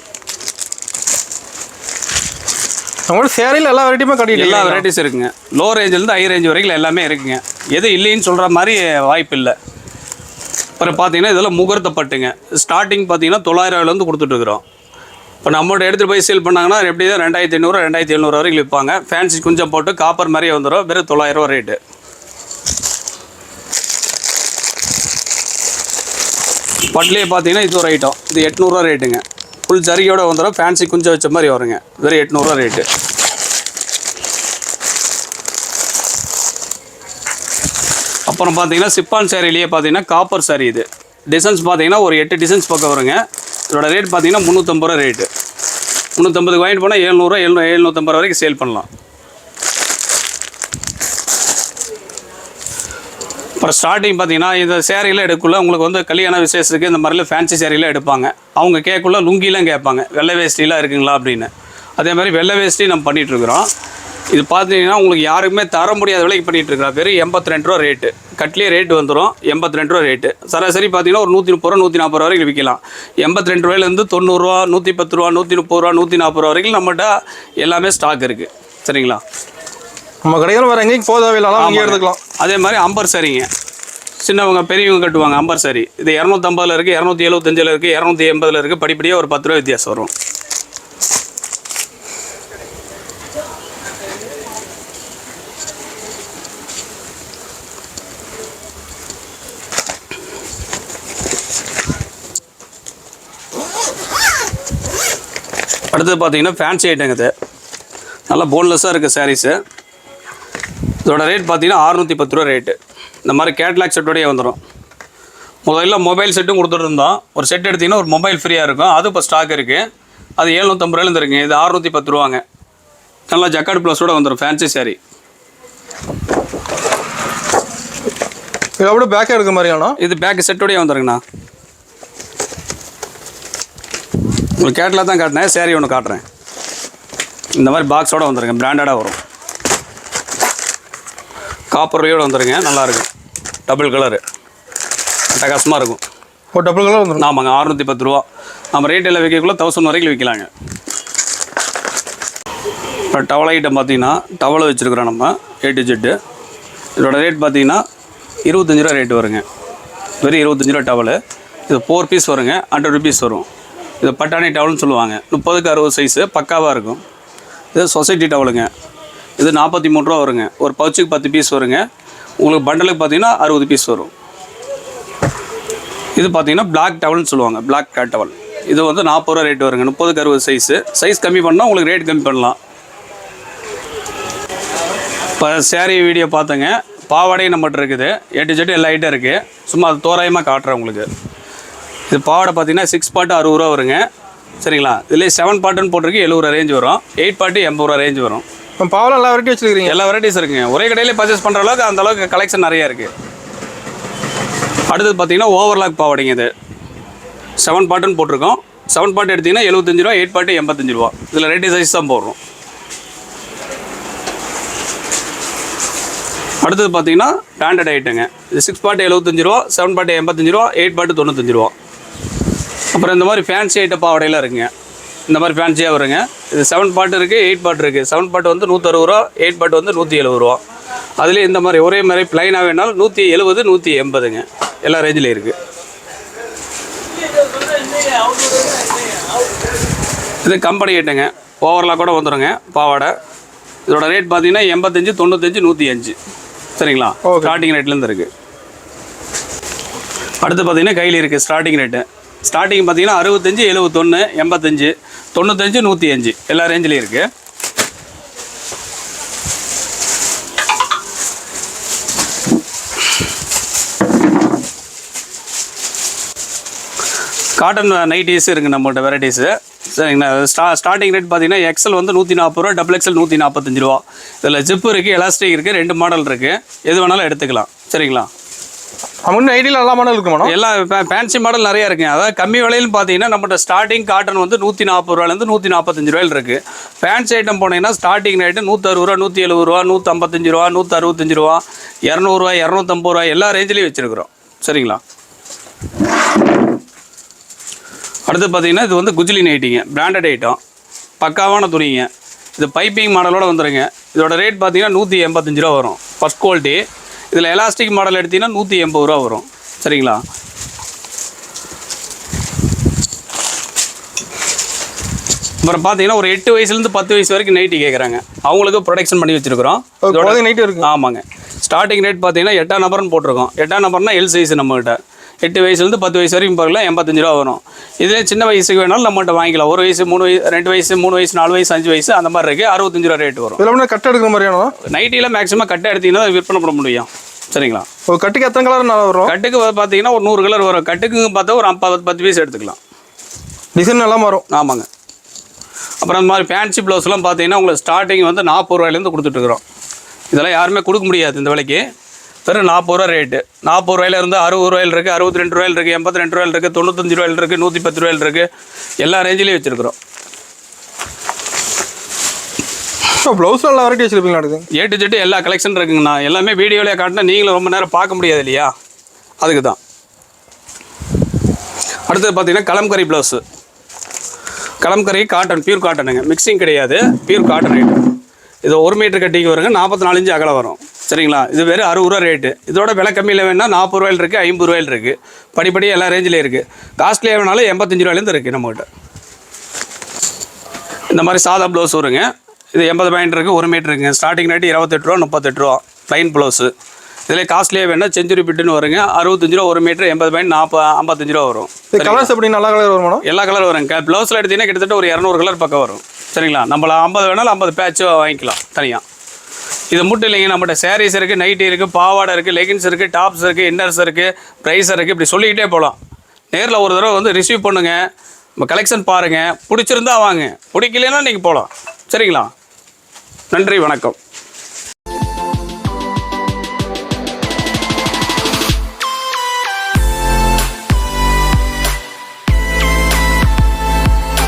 நம்மளோட சேரீல எல்லா வெரைட்டியுமே கட்டிட்டு எல்லா வெரைட்டிஸ் இருக்குங்க. லோ ரேஞ்சிலேருந்து ஹை ரேஞ்ச் வரைக்கும் எல்லாமே இருக்குங்க. எது இல்லைன்னு சொல்கிற மாதிரி வாய்ப்பு இல்லை. அப்புறம் பார்த்தீங்கன்னா இதெல்லாம் முகூர்த்த பட்டுங்க. ஸ்டார்டிங் பார்த்தீங்கன்னா 900 ரூபாயிலேருந்து கொடுத்துட்ருக்குறோம். இப்போ நம்மளோட எடுத்துகிட்டு போய் சேல் பண்ணாங்கன்னா எப்படி தான் 2500 2700 வரைக்கும் விற்பாங்க. ஃபேன்சி குஞ்சம் போட்டு காப்பர் மாதிரியே வந்துடும். வெறும் 900 ரூபா ரேட்டு. பட்லேயே பார்த்தீங்கன்னா இது ஒரு ஐட்டம். இது 800 ரூபா ரேட்டுங்க. ஃபுல் ஜரிகையோட வந்துடும். ஃபேன்சி குஞ்சம் வச்ச மாதிரி வருங்க. வெறும் 800 ரூபா ரேட்டு. அப்புறம் பார்த்தீங்கன்னா சிப்பான் சாரிலேயே பார்த்தீங்கன்னா காப்பர் சாரி. இது டிசைன்ஸ் பார்த்தீங்கன்னா ஒரு 8 டிசைன்ஸ் பக்கம் வருங்க. இதோட ரேட் பார்த்தீங்கன்னா 350 ரூபா ரேட்டு. 350 வாங்கிட்டு போனால் 700 750 வரைக்கும் சேல் பண்ணலாம். அப்புறம் ஸ்டார்டிங் பார்த்தீங்கன்னா இந்த சேரீலாம் எடுக்குள்ள உங்களுக்கு வந்து கல்யாண விசேஷத்துக்கு இந்த மாதிரிலாம் ஃபேன்சி சேரீலாம் எடுப்பாங்க. அவங்க கேட்குள்ள லுங்கிலாம் கேட்பாங்க, வெள்ளை வேஷ்டிலாம் இருக்குங்களா அப்படின்னு. அதே மாதிரி வெள்ளை வேஷ்டி நம்ம பண்ணிகிட்ருக்குறோம். இது பார்த்தீங்கன்னா உங்களுக்கு யாருக்குமே தர முடியாத விலைக்கு பண்ணிகிட்ருக்குறோம். வெறும் 82 ரூபா ரேட்டு. கட்லேயே ரேட்டு வந்துடும். 82 ரூபா ரேட்டு. சராசரி பார்த்தீங்கன்னா ஒரு 130 ரூபா 140 வரைக்கும் விற்கலாம். 82 ரூபாயிலேருந்து 90 ரூபா 110 ரூபா 130 ரூபா 140 ரூபா வரைக்கும் நம்மகிட்ட எல்லாமே ஸ்டாக் இருக்குது. சரிங்களா? நம்ம கடையில் வேறு எங்கேயும் போதாவில்லாம் இங்கே எடுத்துக்கலாம். அதே மாதிரி அம்பர் சாரிங்க. சின்னவங்க பெரியவங்க கட்டுவாங்க அம்பர் சாரி. இது 250 இருக்குது, 275 இருக்குது, 280 இருக்குது. படிப்படியாக ஒரு 10 ரூபா வித்தியாசம் வரும். அடுத்தது பார்த்தீங்கன்னா ஃபேன்சி ஐட்டங்க. இது நல்லா போன்லெஸ்ஸாக இருக்குது சாரீஸு. இதோட ரேட் பார்த்தீங்கன்னா 610 ரூபா ரேட்டு. இந்த மாதிரி கேட்லாக் செட்டோடையே வந்துடும். முதல்ல மொபைல் செட்டும் கொடுத்துட்ருந்தோம். ஒரு செட் எடுத்திங்கன்னா ஒரு மொபைல் ஃப்ரீயாக இருக்கும். அது இப்போ ஸ்டாக் இருக்குது. அது 750 ரூபாயிலேருந்து இருக்குங்க. இது 610 ரூபாங்க. நல்லா ஜக்கார்டு ப்ளஸோடு வந்துடும் ஃபேன்சி சாரி. இது அப்படியே பேக்கே எடுக்க மாதிரியாண்ணா? இது பேக்கு செட்டோடையே வந்துருங்கண்ணா. உங்களுக்கு கேட்லாக் தான் காட்டினேன், சேரீ ஒன்று காட்டுறேன். இந்த மாதிரி பாக்ஸோடு வந்துருங்க. பிராண்டடாக வரும். காப்பர்லையோடு வந்துருங்க. நல்லாயிருக்கும். டபுள் கலரு அட்டகாசமாக இருக்கும். ஒரு டபுள் கலர் வந்துடும். ஆமாங்க. 610 ரூபா. நம்ம ரேட்டில் விற்கக்குள்ள 1000 வரைக்கும் விற்கலாங்க. இப்போ டவல் ஐட்டம் பார்த்தீங்கன்னா டவல் வச்சுருக்குறோம் நம்ம A to Z. இதோட ரேட் பார்த்தீங்கன்னா 25 ரூபா ரேட்டு வருங்க. வெறும் 25 ரூபா டவலு. இது 4 பீஸ் வருங்க. 100 ருபீஸ் வரும். இது பட்டாணி டவல்னு சொல்லுவாங்க. 30க்கு 60 சைஸு பக்காவாக இருக்கும். இது சொசைட்டி டவலுங்க. இது 43 ரூபா வருங்க. ஒரு பவுச்சுக்கு 10 பீஸ் வருங்க. உங்களுக்கு பண்டலுக்கு பார்த்தீங்கன்னா 60 பீஸ் வரும். இது பார்த்தீங்கன்னா பிளாக் டவல்னு சொல்லுவாங்க. Black gate tower. இது வந்து 40 ரூபா ரேட் வருங்க. 30க்கு 60 சைஸு. சைஸ் கம்மி பண்ணால் உங்களுக்கு ரேட் கம்மி பண்ணலாம். இப்போ சேரீ வீடியோ பார்த்தங்க. பாவாடையும் நம்மகிட்ட இருக்குது. A to Z எல்லா ஐட்டம் இருக்குது. சும்மா அது தோராயமாக காட்டுறேன் உங்களுக்கு. இது பாவாடை பார்த்தீங்கன்னா 6 பார்ட்டு 60 ரூபா வருங்க. சரிங்களா? இதுலேயே 7 பார்ட்டுன்னு போட்டிருக்கு. 70 ரூபா ரேஞ்ச் வரும். 8 பார்ட்டு 80 ரூபா ரேஞ்ச் வரும். பாவலாம் எல்லா வெரைட்டி வச்சுருக்கீங்க? எல்லா வெரைட்டிஸ் இருக்குங்க. ஒரே கடையிலே பர்ச்சேஸ் பண்ணுற அளவுக்கு அந்த அளவுக்கு கலெக்ஷன் நிறையா இருக்குது. அடுத்தது பார்த்தீங்கன்னா ஓவர்லாக் பாவாடைங்க. இது 7 பார்ட்டுன்னு போட்டிருக்கோம். 7 பார்ட் எடுத்திங்கன்னா 75 ரூபா. 8 பார்ட்டு 85 ரூபா. இதில் 2 சைஸ் தான் போடுறோம். அடுத்தது பார்த்தீங்கன்னா பிராண்டட் ஐட்டங்க. இது 6 பாட்டு 75 ரூபா, 7 பாட்டு 85 ரூபா, 8 பாட்டு 95 ரூபா. அப்புறம் இந்த மாதிரி ஃபேன்சி ஐட்ட பாவாடையெல்லாம் இருக்குங்க. இந்த மாதிரி ஃபேன்சியாக வருங்க. இது 7 பாட்டு இருக்குது, 8 பாட்டு இருக்குது. 7 பாட்டு வந்து 160 ரூபா, 8 பாட்டு வந்து 170 ரூபா. அதுலேயே இந்த மாதிரி ஒரே மாதிரி ப்ளைனாக வேணாலும் 170, 180ங்க. எல்லா ரேஞ்சிலையும் இருக்குது. இது கம்பெனி ஐட்டங்க. ஓவரலாக கூட வந்துடுங்க பாவாடை. இதோட ரேட் பார்த்தீங்கன்னா 85, 95, 105. சரிங்களா? ஸ்டார்டிங் ரேட்லேருந்து இருக்குது. அடுத்து பார்த்தீங்கன்னா கையில் இருக்குது ஸ்டார்டிங் ரேட்டு. ஸ்டார்டிங் பார்த்தீங்கன்னா 65, 71, 85, 95, 105 எல்லா ரேஞ்சிலையும் இருக்குது. காட்டன் நைட்டிஸ் இருக்குது நம்மகிட்ட வெரைட்டிஸு. சரிங்களா? ஸ்டார்டிங் ரேட் பார்த்தீங்கன்னா எக்ஸல் வந்து 140 ரூபா, டபுள் எக்ஸல் 145 ரூபா. இதில் ஜிப்பு இருக்குது, எலாஸ்டிக் இருக்குது, 2 மாடல் இருக்குது. எது வேணாலும் எடுத்துக்கலாம். சரிங்களா? அவங்க ஐடியில் எல்லா மாடல் இருக்குமா? எல்லா ஃபேன்சி மாடல் நிறையா இருக்குங்க. அதாவது கம்மி விலையிலும் பார்த்தீங்கன்னா நம்மகிட்ட ஸ்டார்டிங் காட்டன் வந்து 140 ரூபாயிலேருந்து 145 ரூபாயில் இருக்குது. ஃபேன்சி ஐட்டம் போனீங்கன்னா ஸ்டார்டிங் ரேட்டு 160 ரூபா, 170 ரூபா, 155 ரூபா, 165 ரூபா, 200 ரூபா, 250 ரூபா எல்லா ரேஞ்சிலையும் வச்சுருக்குறோம். சரிங்களா? அடுத்து பார்த்தீங்கன்னா இது வந்து குஜிலி நைட்டிங்க. பிராண்டட் ஐட்டம், பக்காவான துணிங்க. இது பைப்பிங் மாடலோடு வந்துடுங்க. இதோட ரேட் பார்த்தீங்கன்னா 185 ரூபா வரும் ஃபஸ்ட் குவாலிட்டி. இதில் எலாஸ்டிக் மாடல் எடுத்திங்கன்னா 180 ரூபா வரும். சரிங்களா? அப்புறம் பார்த்தீங்கன்னா ஒரு 8 வயசுலேருந்து 10 வயசு வரைக்கும் நைட்டி கேட்குறாங்க. அவங்களுக்கு ப்ரொடெக்ஷன் பண்ணி வச்சுருக்கிறோம். நைட்டு இருக்குது. ஆமாங்க. ஸ்டார்டிங் ரேட் பார்த்தீங்கன்னா 8ஆம் நம்பர்னு போட்டிருக்கோம். 8ஆம் நம்பர்னா எல் சைஸ் நம்மகிட்ட. 8 வயசுலேருந்து 10 வயசு வரைக்கும் பார்க்கலாம் 85 ரூபா வரும். இதே சின்ன வயசுக்கு வேணாலும் நம்மகிட்ட வாங்கிக்கலாம். 1 வயசு, 3 வயசு, 2 வயசு, 3 வயசு, 4 வயசு, 5 வயசு அந்த மாதிரி இருக்குது. 65 ரூபா ரேட் வரும். இதில் கட்டை எடுக்கிற மாதிரியானோ? நைட்டியில் மேக்ஸிமம் கட்டை எடுத்திங்கன்னா விற்பனை பண்ண முடியும். சரிங்களா? ஒரு கட்டுக்கு எத்தனை கலர் நல்லா வரும்? கட்டுக்கு பார்த்தீங்கன்னா ஒரு 100 கலர் வரும். கட்டுக்கு பார்த்தா ஒரு 10 பீஸ் எடுத்துக்கலாம். டிசைன் நல்லா மாறும். ஆமாங்க. அப்புறம் இந்த மாதிரி ஃபேன்சி ப்ளவுஸ்லாம் பார்த்தீங்கன்னா உங்களுக்கு ஸ்டார்டிங் வந்து 40 ரூபாயிலேருந்து கொடுத்துட்ருக்குறோம். இதெல்லாம் யாருமே கொடுக்க முடியாது இந்த விலைக்கு. வெறும் 40 ரூபா ரேட்டு. 40 ரூபாயிலேருந்து 60 ரூபாயில் இருக்குது, 62 ரூபாயில் இருக்குது, 82 ரூபாயில் இருக்குது, 95 ரூபாயில் இருக்குது, 110 ரூபாயில் இருக்குது. எல்லா ரேஞ்சிலையும் வச்சுருக்குறோம். ப்ளவுஸ் நல்லா வெரைட்டி வச்சுருப்பீங்களா? A to Z எல்லா கலெக்ஷன் இருக்குங்கண்ணா. எல்லாமே வீடியோவிலே காட்டினா நீங்களும் ரொம்ப நேரம் பார்க்க முடியாது இல்லையா? அதுக்கு தான். அடுத்தது பார்த்தீங்கன்னா kalamkari blouse. Kalamkari cotton, pure காட்டனுங்க. மிக்சிங் கிடையாது, பியூர் காட்டன் ஐட்டம். இது 1 மீட்டர் கட்டிக்கு வருங்க, 44 இன்ச்சு அகலம் வரும். சரிங்களா? இது வேறு 60 ரூபா ரேட்டு. இதோட விலை கம்மியில் வேணால் 40 ரூபாயில் இருக்குது, 50 ரூபாயில் இருக்குது. படிப்படியாக எல்லா ரேஞ்சிலையும் இருக்குது. காஸ்ட்லியாக வேணாலும் 85 ரூபாயிலேருந்து இருக்குது நம்மகிட்ட. இந்த மாதிரி சாதா ப்ளவுஸ் வருங்க. இது 80 பாயிண்ட் இருக்குது, 1 மீட்டர் இருக்குங்க. ஸ்டார்டிங் ரேட்டு 28 ரூபா, 38 ரூபா ப்ளைன் ப்ளவுஸு. இதில் காஸ்ட்லியாக வேணால் செஞ்சுரி பிட்டுன்னு வருங்க. 65 ரூபா 1 மீட்டர், 80 பாயிண்ட் 55 ரூபா வரும். கலர்ஸ் எப்படி நல்லா கலர் வருமா? எல்லா கலர் வருங்க. ப்ளவுஸில் எடுத்தீங்கன்னா கிட்டத்தட்ட ஒரு 200 கலர் பக்கம் வரும். சரிங்களா? நம்மள 50 வேணாலும் 50 பேட்சோ வாங்கிக்கலாம் தனியாக. இது மட்டும் இல்லைங்க, நம்மகிட்ட சாரீஸ் இருக்குது, நைட்டி இருக்குது, பாவாடை இருக்குது, லெகின்ஸ் இருக்குது, டாப்ஸ் இருக்குது, இன்னர்ஸ் இருக்குது, ப்ரைஸர் இருக்குது. இப்படி சொல்லிக்கிட்டே போகலாம். நேரில் ஒரு தடவை வந்து ரிசீவ் பண்ணுங்கள், நம்ம கலெக்ஷன் பாருங்கள். பிடிச்சிருந்தா வாங்க, பிடிக்கலன்னா நீங்கள் போகலாம். சரிங்களா? நன்றி, வணக்கம்.